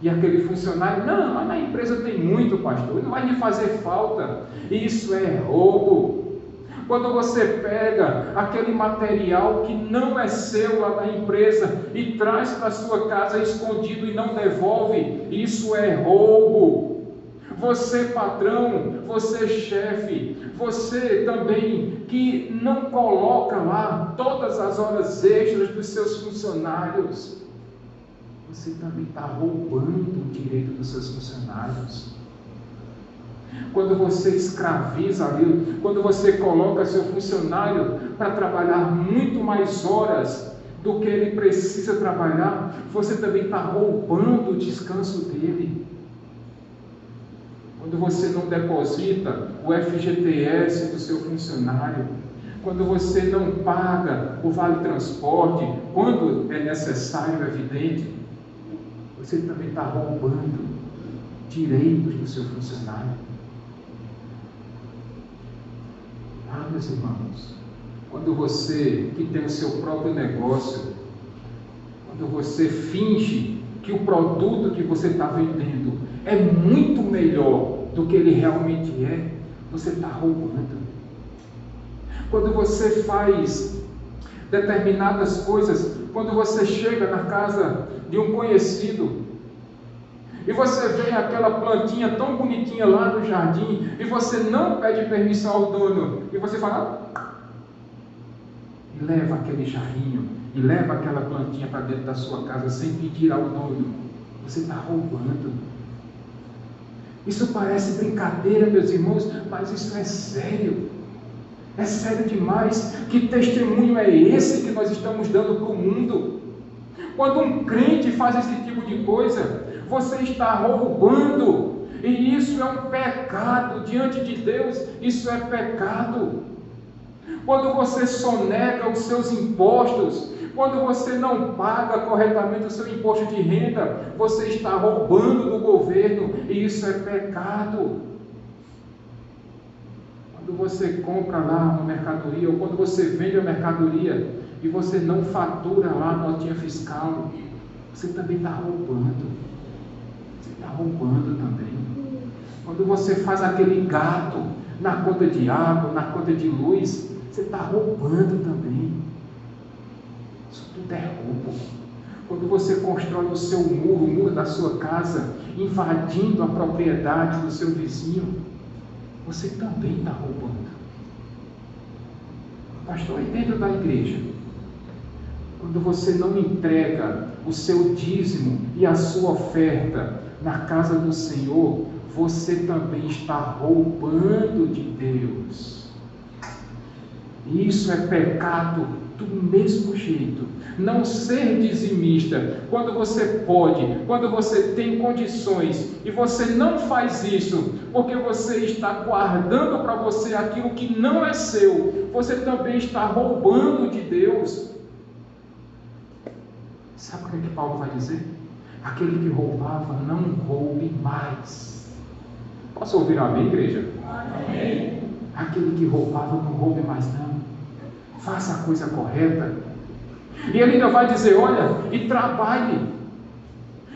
e aquele funcionário, não, mas na empresa tem muito, pastor, não vai lhe fazer falta. Isso é roubo. Quando você pega aquele material que não é seu lá na empresa e traz para a sua casa escondido e não devolve, isso é roubo. Você patrão, você chefe, você também que não coloca lá todas as horas extras dos seus funcionários, você também está roubando o direito dos seus funcionários. Quando você escraviza ali, quando você coloca seu funcionário para trabalhar muito mais horas do que ele precisa trabalhar, você também está roubando o descanso dele. Quando você não deposita o FGTS do seu funcionário, quando você não paga o vale transporte, quando é necessário, evidente, você também está roubando direitos do seu funcionário. Ah, meus irmãos, quando você que tem o seu próprio negócio, quando você finge que o produto que você está vendendo é muito melhor do que ele realmente é, você está roubando. Quando você faz determinadas coisas, quando você chega na casa de um conhecido e você vê aquela plantinha tão bonitinha lá no jardim e você não pede permissão ao dono e você fala, e leva aquele jarrinho e leva aquela plantinha para dentro da sua casa sem pedir ao dono, você está roubando. Isso parece brincadeira, meus irmãos, mas isso é sério. É sério demais. Que testemunho é esse que nós estamos dando para o mundo? Quando um crente faz esse tipo de coisa, você está roubando. E isso é um pecado diante de Deus. Isso é pecado. Quando você sonega os seus impostos, quando você não paga corretamente o seu imposto de renda, você está roubando do governo, e isso é pecado. Quando você compra lá uma mercadoria, ou quando você vende a mercadoria, e você não fatura lá a notinha fiscal, você também está roubando. Você está roubando também. Quando você faz aquele gato na conta de água, na conta de luz, você está roubando também. Isso tudo é roubo. Quando você constrói o seu muro, o muro da sua casa, invadindo a propriedade do seu vizinho, você também está roubando. Pastor, e dentro da igreja? Quando você não entrega o seu dízimo e a sua oferta na casa do Senhor, você também está roubando de Deus. Isso é pecado do mesmo jeito. Não ser dizimista, quando você pode, quando você tem condições, e você não faz isso, porque você está guardando para você aquilo que não é seu, você também está roubando de Deus. Sabe o que Paulo vai dizer? Aquele que roubava, não roube mais. Posso ouvir amém, igreja? Amém. Aquele que roubava, não roube mais não. Faça a coisa correta. E ele ainda vai dizer, olha, e trabalhe.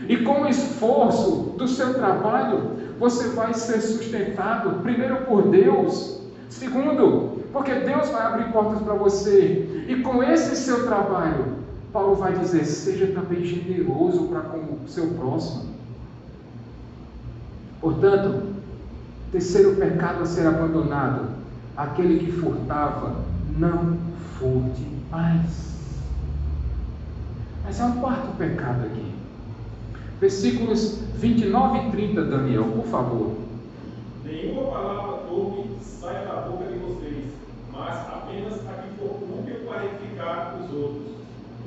E com o esforço do seu trabalho, você vai ser sustentado, primeiro por Deus, segundo, porque Deus vai abrir portas para você. E com esse seu trabalho, Paulo vai dizer, seja também generoso para com o seu próximo. Portanto, terceiro pecado a ser abandonado, aquele que furtava, não furte mais. Mas há um quarto pecado aqui. Versículos 29 e 30, Daniel, por favor. Nenhuma palavra torpe sai da boca de vocês, mas apenas a que for útil para edificar os outros,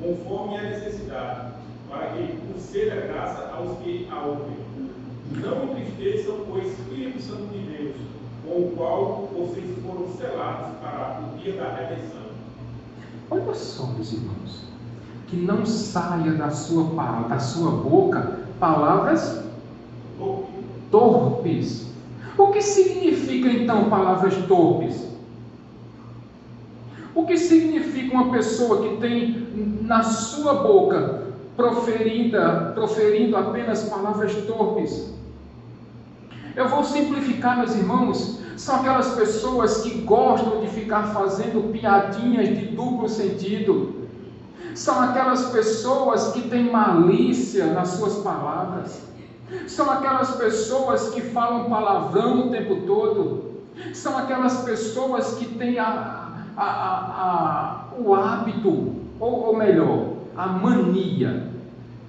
conforme a necessidade, para que conceda graça aos que a ouvem. Não entristeçam o Espírito Santo de Deus, com o qual vocês foram selados para o dia da redenção. Olha só, meus irmãos, que não saia da sua boca palavras torpes. O que significa então palavras torpes? O que significa uma pessoa que tem na sua boca proferindo apenas palavras torpes? Eu vou simplificar, meus irmãos. São aquelas pessoas que gostam de ficar fazendo piadinhas de duplo sentido. São aquelas pessoas que têm malícia nas suas palavras. São aquelas pessoas que falam palavrão o tempo todo. São aquelas pessoas que têm o hábito, ou melhor, a mania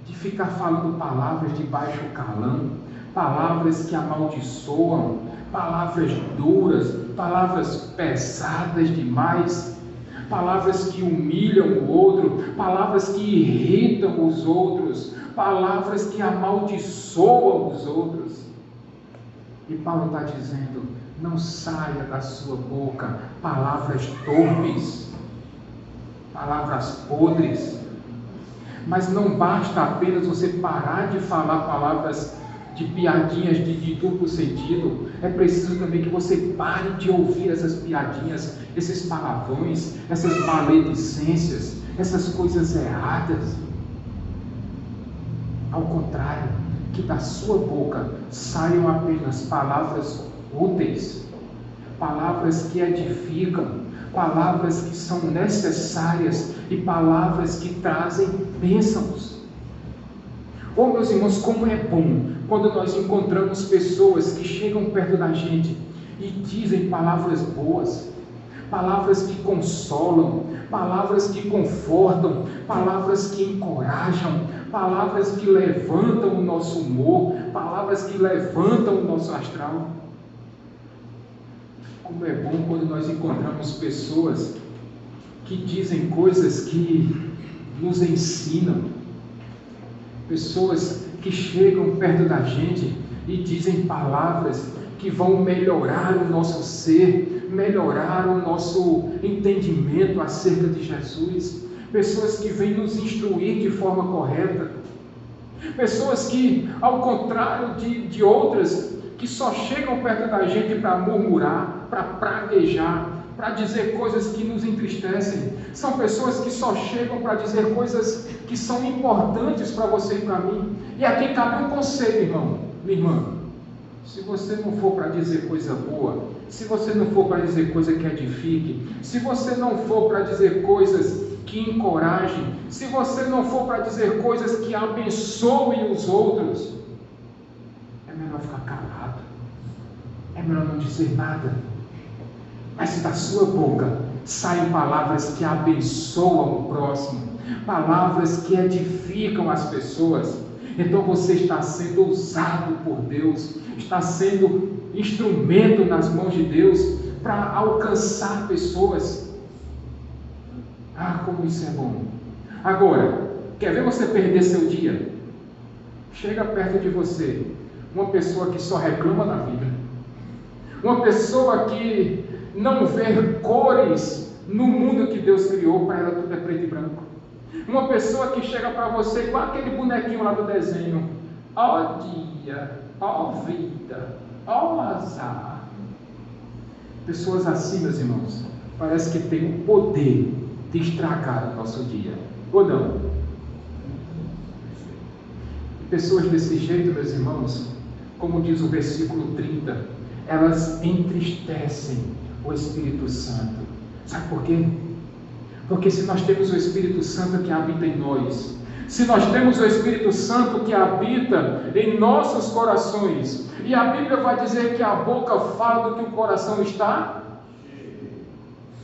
de ficar falando palavras de baixo calão, palavras que amaldiçoam, palavras duras, palavras pesadas demais, palavras que humilham o outro, palavras que irritam os outros, palavras que amaldiçoam os outros. E Paulo está dizendo, não saia da sua boca palavras torpes, palavras podres. Mas não basta apenas você parar de falar palavras de piadinhas de duplo sentido. É preciso também que você pare de ouvir essas piadinhas, esses palavrões, essas maledicências, essas coisas erradas. Ao contrário, que da sua boca saiam apenas palavras úteis, palavras que edificam, palavras que são necessárias e palavras que trazem bênçãos. Oh, meus irmãos, como é bom quando nós encontramos pessoas que chegam perto da gente e dizem palavras boas, palavras que consolam, palavras que confortam, palavras que encorajam, palavras que levantam o nosso humor, palavras que levantam o nosso astral. Como é bom quando nós encontramos pessoas que dizem coisas que nos ensinam, pessoas que chegam perto da gente e dizem palavras que vão melhorar o nosso ser, melhorar o nosso entendimento acerca de Jesus, pessoas que vêm nos instruir de forma correta, pessoas que, ao contrário de outras, que só chegam perto da gente para murmurar, para praguejar, para dizer coisas que nos entristecem. São pessoas que só chegam para dizer coisas que são importantes para você e para mim. E aqui cabe um conselho, irmão, minha irmã. Se você não for para dizer coisa boa, se você não for para dizer coisa que edifique, se você não for para dizer coisas que encorajem, se você não for para dizer coisas que abençoem os outros, é melhor ficar calado, é melhor não dizer nada. Mas se da sua boca saem palavras que abençoam o próximo, palavras que edificam as pessoas, então você está sendo usado por Deus, está sendo instrumento nas mãos de Deus para alcançar pessoas. Ah, como isso é bom! Agora, quer ver você perder seu dia? Chega perto de você uma pessoa que só reclama da vida, uma pessoa que não vê cores no mundo que Deus criou, para ela tudo é preto e branco. Uma pessoa que chega para você igual aquele bonequinho lá do desenho: ó dia, ó vida, ó azar. Pessoas assim, meus irmãos, parece que tem o poder de estragar o nosso dia, ou não? Pessoas desse jeito, meus irmãos, como diz o versículo 30, elas entristecem o Espírito Santo. Sabe por quê? Porque se nós temos o Espírito Santo que habita em nós, se nós temos o Espírito Santo que habita em nossos corações, e a Bíblia vai dizer que a boca fala do que o coração está,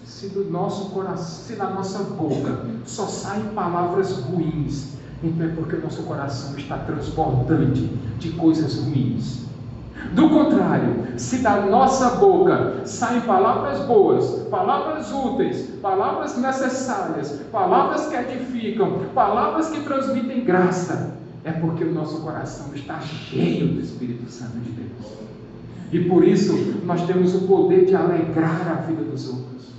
se do nosso coração, se da nossa boca só saem palavras ruins, então é porque o nosso coração está transbordante de coisas ruins. Do contrário, se da nossa boca saem palavras boas, palavras úteis, palavras necessárias, palavras que edificam, palavras que transmitem graça, é porque o nosso coração está cheio do Espírito Santo de Deus. E por isso nós temos o poder de alegrar a vida dos outros.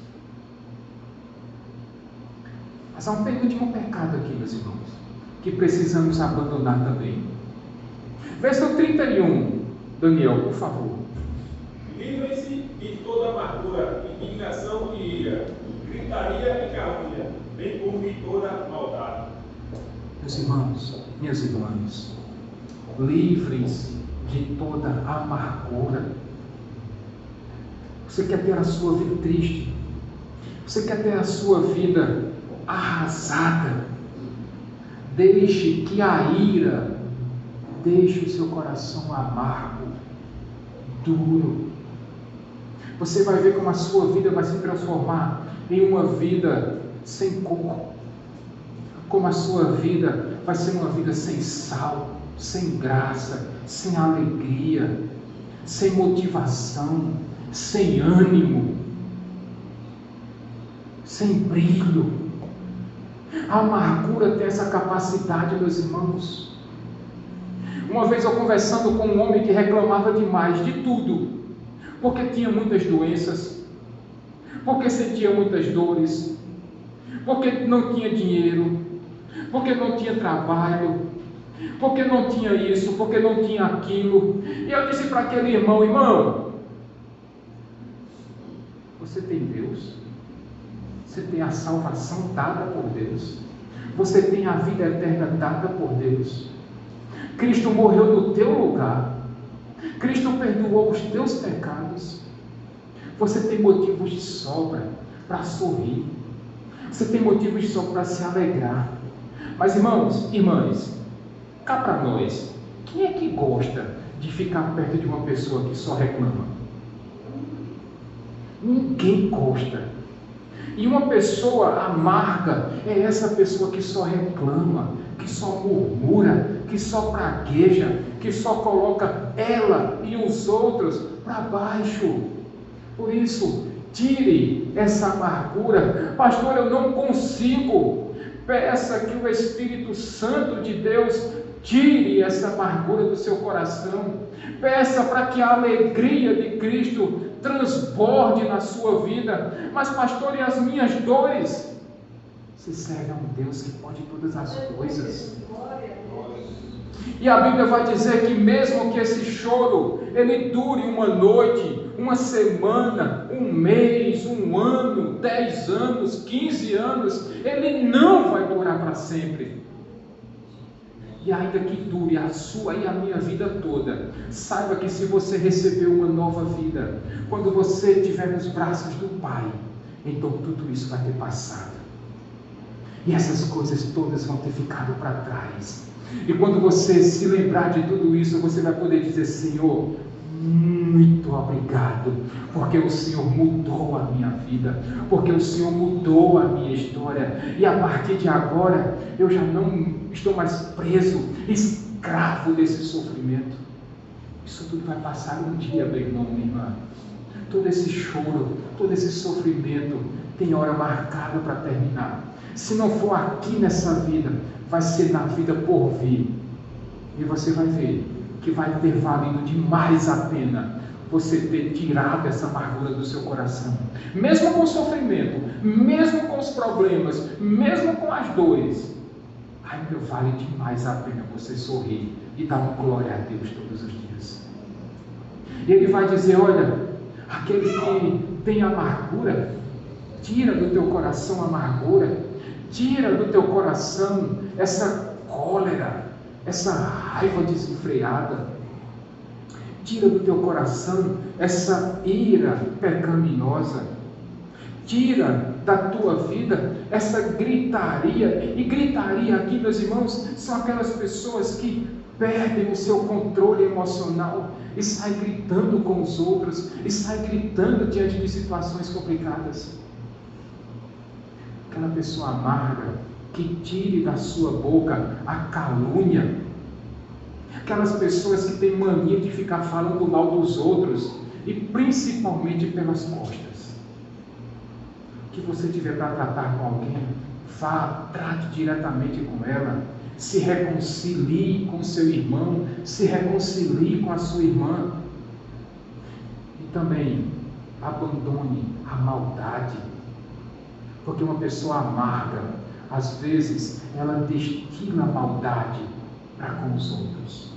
Mas há um penúltimo pecado aqui, meus irmãos, que precisamos abandonar também. Verso 31, Daniel, por favor. Livrem-se de toda amargura, indignação e ira, gritaria e calúnia, bem como de toda maldade. Meus irmãos, minhas irmãs, livrem-se de toda amargura. Você quer ter a sua vida triste? Você quer ter a sua vida arrasada? Deixe que a ira deixe o seu coração amargo, duro. Você vai ver como a sua vida vai se transformar em uma vida sem cor, como a sua vida vai ser uma vida sem sal, sem graça, sem alegria, sem motivação, sem ânimo, sem brilho. A amargura tem essa capacidade, meus irmãos. Uma vez eu conversando com um homem que reclamava demais de tudo, porque tinha muitas doenças, porque sentia muitas dores, porque não tinha dinheiro, porque não tinha trabalho, porque não tinha isso, porque não tinha aquilo. E eu disse para aquele irmão: irmão, você tem Deus, você tem a salvação dada por Deus, você tem a vida eterna dada por Deus. Cristo morreu no teu lugar, Cristo perdoou os teus pecados. Você tem motivos de sobra para sorrir, você tem motivos de sobra para se alegrar. Mas irmãos, irmãs, cá para nós, quem é que gosta de ficar perto de uma pessoa que só reclama? Ninguém gosta. E uma pessoa amarga é essa pessoa que só reclama, que só murmura, que só pragueja, que só coloca ela e os outros para baixo. Por isso, tire essa amargura. Pastor, eu não consigo. Peça que o Espírito Santo de Deus tire essa amargura do seu coração. Peça para que a alegria de Cristo transborde na sua vida. Mas pastor, e as minhas dores? Você serve a um Deus que pode todas as coisas. E a Bíblia vai dizer que mesmo que esse choro ele dure uma noite, uma semana, um mês, um ano, 10 anos, 15 anos, ele não vai durar para sempre. E ainda que dure a sua e a minha vida toda, saiba que se você recebeu uma nova vida, quando você estiver nos braços do Pai, então tudo isso vai ter passado. E essas coisas todas vão ter ficado para trás. E quando você se lembrar de tudo isso, você vai poder dizer: Senhor, muito obrigado, porque o Senhor mudou a minha vida, porque o Senhor mudou a minha história, e a partir de agora, eu já não estou mais preso, escravo desse sofrimento. Isso tudo vai passar um dia, meu irmão, minha irmã. Todo esse choro, todo esse sofrimento tem hora marcada para terminar. Se não for aqui nessa vida, vai ser na vida por vir. E você vai ver que vai ter valido demais a pena você ter tirado essa amargura do seu coração. Mesmo com o sofrimento, mesmo com os problemas, mesmo com as dores, ainda vale demais a pena você sorrir e dar uma glória a Deus todos os dias. E Ele vai dizer: olha, aquele que tem amargura, tira do teu coração a amargura, tira do teu coração essa cólera, essa raiva desenfreada. Tira do teu coração essa ira pecaminosa. Tira da tua vida essa gritaria. E gritaria aqui, meus irmãos, são aquelas pessoas que perdem o seu controle emocional e saem gritando com os outros, e saem gritando diante de situações complicadas. Aquela pessoa amarga, que tire da sua boca a calúnia. Aquelas pessoas que têm mania de ficar falando mal dos outros, e principalmente pelas costas. Que você tiver para tratar com alguém, vá, trate diretamente com ela, se reconcilie com seu irmão, se reconcilie com a sua irmã. E também abandone a maldade, porque uma pessoa amarga, às vezes, ela destila a maldade para com os outros.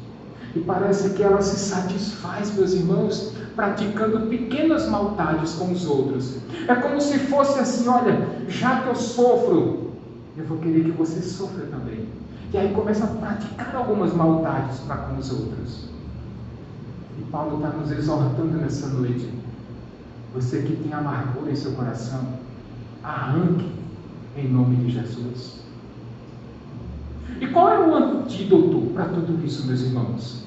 E parece que ela se satisfaz, meus irmãos, praticando pequenas maldades com os outros. É como se fosse assim: olha, já que eu sofro, eu vou querer que você sofra também. E aí começa a praticar algumas maldades para com os outros. E Paulo está nos exortando nessa noite: você que tem amargura em seu coração, arranque em nome de Jesus. E qual é o antídoto para tudo isso, meus irmãos?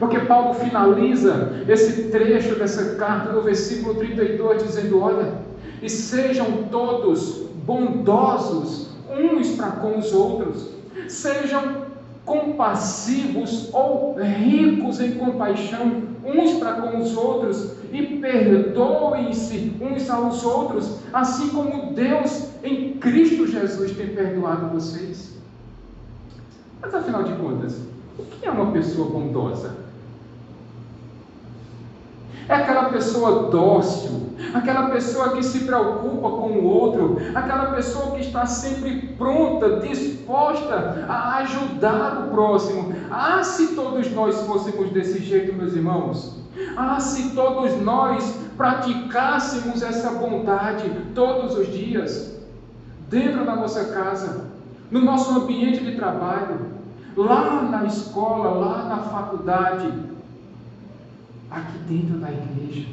Porque Paulo finaliza esse trecho dessa carta no versículo 32 dizendo: olha, e sejam todos bondosos uns para com os outros, sejam compassivos ou ricos em compaixão uns para com os outros, e perdoem-se uns aos outros, assim como Deus em Cristo Jesus tem perdoado vocês. Mas afinal de contas, o que é uma pessoa bondosa? É aquela pessoa dócil, aquela pessoa que se preocupa com o outro, aquela pessoa que está sempre pronta, disposta a ajudar o próximo. Ah, se todos nós fôssemos desse jeito, meus irmãos! Ah, se todos nós praticássemos essa bondade todos os dias, dentro da nossa casa, no nosso ambiente de trabalho, lá na escola, lá na faculdade, aqui dentro da igreja,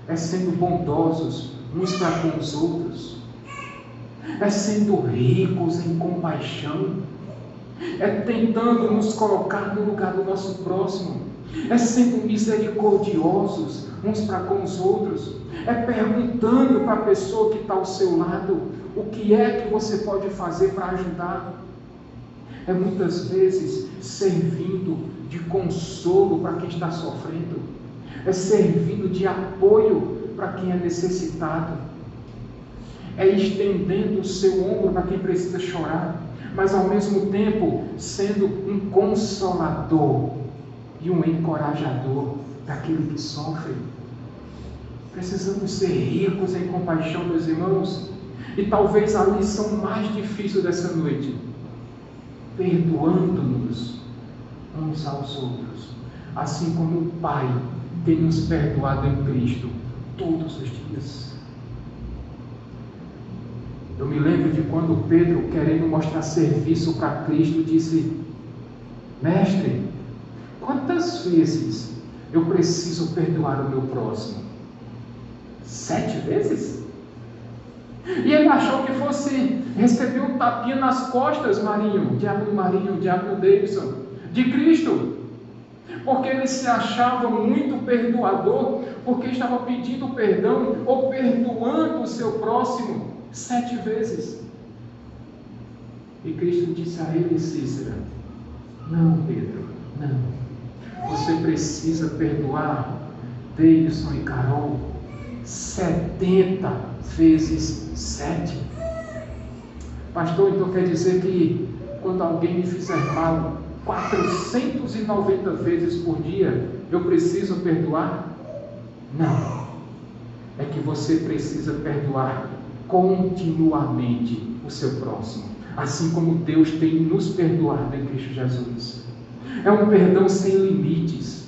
é sendo bondosos uns para com os outros, é sendo ricos em compaixão, é tentando nos colocar no lugar do nosso próximo, é sendo misericordiosos uns para com os outros, é perguntando para a pessoa que está ao seu lado o que é que você pode fazer para ajudar. É muitas vezes servindo de consolo para quem está sofrendo, é servindo de apoio para quem é necessitado, é estendendo o seu ombro para quem precisa chorar, mas ao mesmo tempo sendo um consolador e um encorajador daquele que sofre. Precisamos ser ricos em compaixão, meus irmãos, e talvez a lição mais difícil dessa noite: perdoando-nos uns aos outros, assim como o Pai tem nos perdoado em Cristo todos os dias. Eu me lembro de quando Pedro, querendo mostrar serviço para Cristo, disse: Mestre, quantas vezes eu preciso perdoar o meu próximo? 7 vezes? E ele achou que fosse receber um tapinha nas costas, Marinho, Diácono Davidson, de Cristo, porque ele se achava muito perdoador, porque estava pedindo perdão ou perdoando o seu próximo 7 vezes. E Cristo disse a ele: Cícera, não, Pedro, não, você precisa perdoar Davidson e Carol 70 vezes 7. Pastor, então quer dizer que quando alguém me fizer mal 490 vezes por dia, eu preciso perdoar? Não. É que você precisa perdoar continuamente o seu próximo, assim como Deus tem nos perdoado em Cristo Jesus. É um perdão sem limites.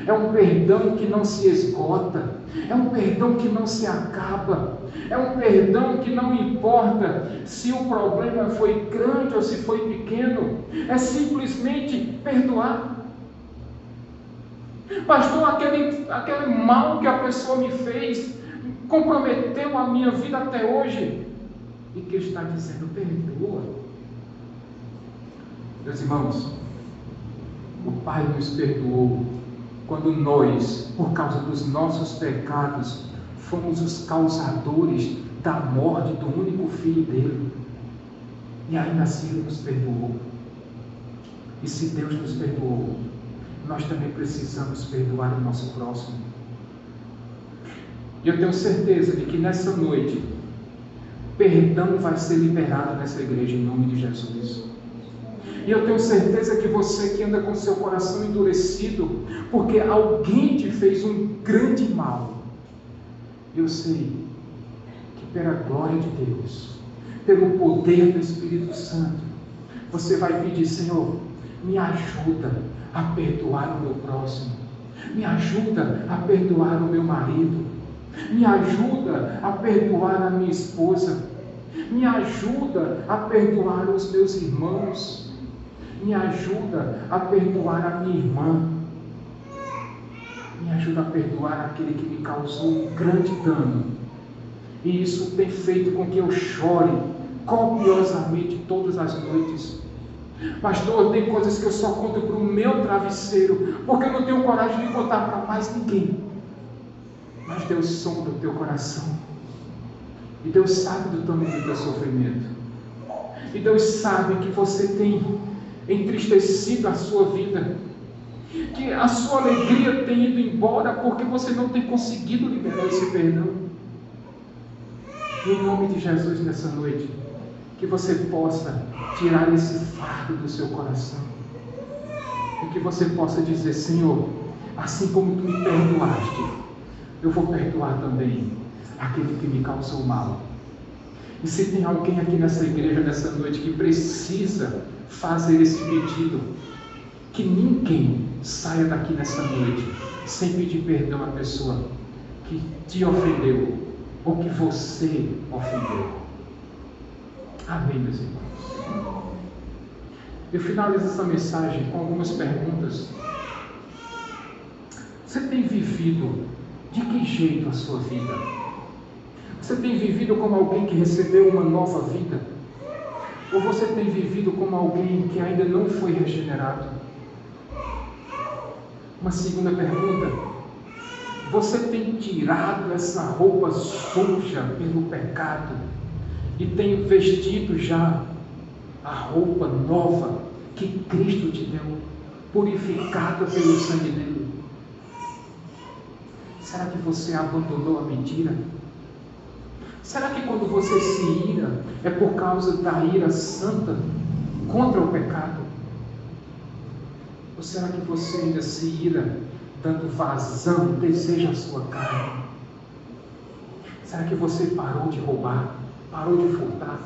É um perdão que não se esgota, é um perdão que não se acaba, é um perdão que não importa se o problema foi grande ou se foi pequeno, é simplesmente perdoar. Pastor, aquele mal que a pessoa me fez comprometeu a minha vida até hoje. E que está dizendo, perdoa. Meus irmãos, o Pai nos perdoou quando nós, por causa dos nossos pecados, fomos os causadores da morte do único filho dele. E ainda assim Ele nos perdoou. E se Deus nos perdoou, nós também precisamos perdoar o nosso próximo. E eu tenho certeza de que nessa noite, perdão vai ser liberado nessa igreja em nome de Jesus. E eu tenho certeza que você que anda com seu coração endurecido, porque alguém te fez um grande mal, eu sei que pela glória de Deus, pelo poder do Espírito Santo, você vai pedir, Senhor, me ajuda a perdoar o meu próximo, me ajuda a perdoar o meu marido, me ajuda a perdoar a minha esposa, me ajuda a perdoar os meus irmãos, me ajuda a perdoar a minha irmã, me ajuda a perdoar aquele que me causou um grande dano. E isso tem feito com que eu chore copiosamente todas as noites. Pastor, tem coisas que eu só conto para o meu travesseiro, porque eu não tenho coragem de contar para mais ninguém. Mas Deus sonda o teu coração. E Deus sabe do tamanho do teu sofrimento. E Deus sabe que você tem entristecido a sua vida, que a sua alegria tem ido embora porque você não tem conseguido liberar esse perdão. E em nome de Jesus nessa noite, que você possa tirar esse fardo do seu coração e que você possa dizer, Senhor, assim como Tu me perdoaste, eu vou perdoar também aquele que me causou mal. E se tem alguém aqui nessa igreja, nessa noite, que precisa fazer esse pedido, que ninguém saia daqui nessa noite sem pedir perdão à pessoa que te ofendeu ou que você ofendeu. Amém, meus irmãos. Eu finalizo essa mensagem com algumas perguntas. Você tem vivido de que jeito a sua vida? Você tem vivido como alguém que recebeu uma nova vida? Ou você tem vivido como alguém que ainda não foi regenerado? Uma segunda pergunta: você tem tirado essa roupa suja pelo pecado e tem vestido já a roupa nova que Cristo te deu, purificada pelo sangue dele? Será que você abandonou a mentira? Será que quando você se ira, é por causa da ira santa contra o pecado? Ou será que você ainda se ira dando vazão, deseja a sua carne? Será que você parou de roubar, parou de furtar?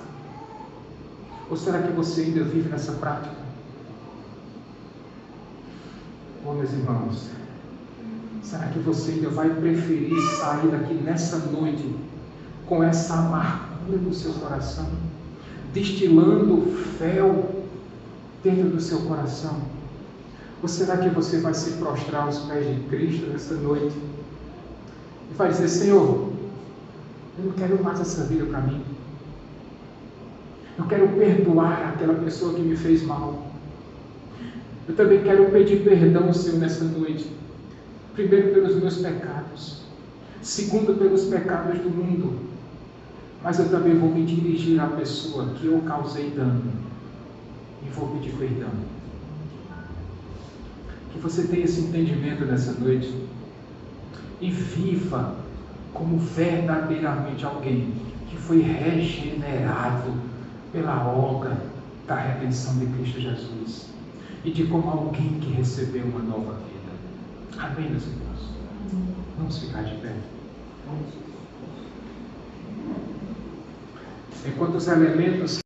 Ou será que você ainda vive nessa prática? Oh, meus irmãos, será que você ainda vai preferir sair daqui nessa noite com essa amargura no seu coração, destilando fel dentro do seu coração? Ou será que você vai se prostrar aos pés de Cristo nessa noite e vai dizer, Senhor, eu não quero mais essa vida para mim, eu quero perdoar aquela pessoa que me fez mal, eu também quero pedir perdão, Senhor, nessa noite, primeiro pelos meus pecados, segundo pelos pecados do mundo, mas eu também vou me dirigir à pessoa que eu causei dano e vou pedir perdão. Que você tenha esse entendimento nessa noite e viva como verdadeiramente alguém que foi regenerado pela obra da redenção de Cristo Jesus e de como alguém que recebeu uma nova vida. Amém, meus irmãos? Vamos ficar de pé. Enquanto os elementos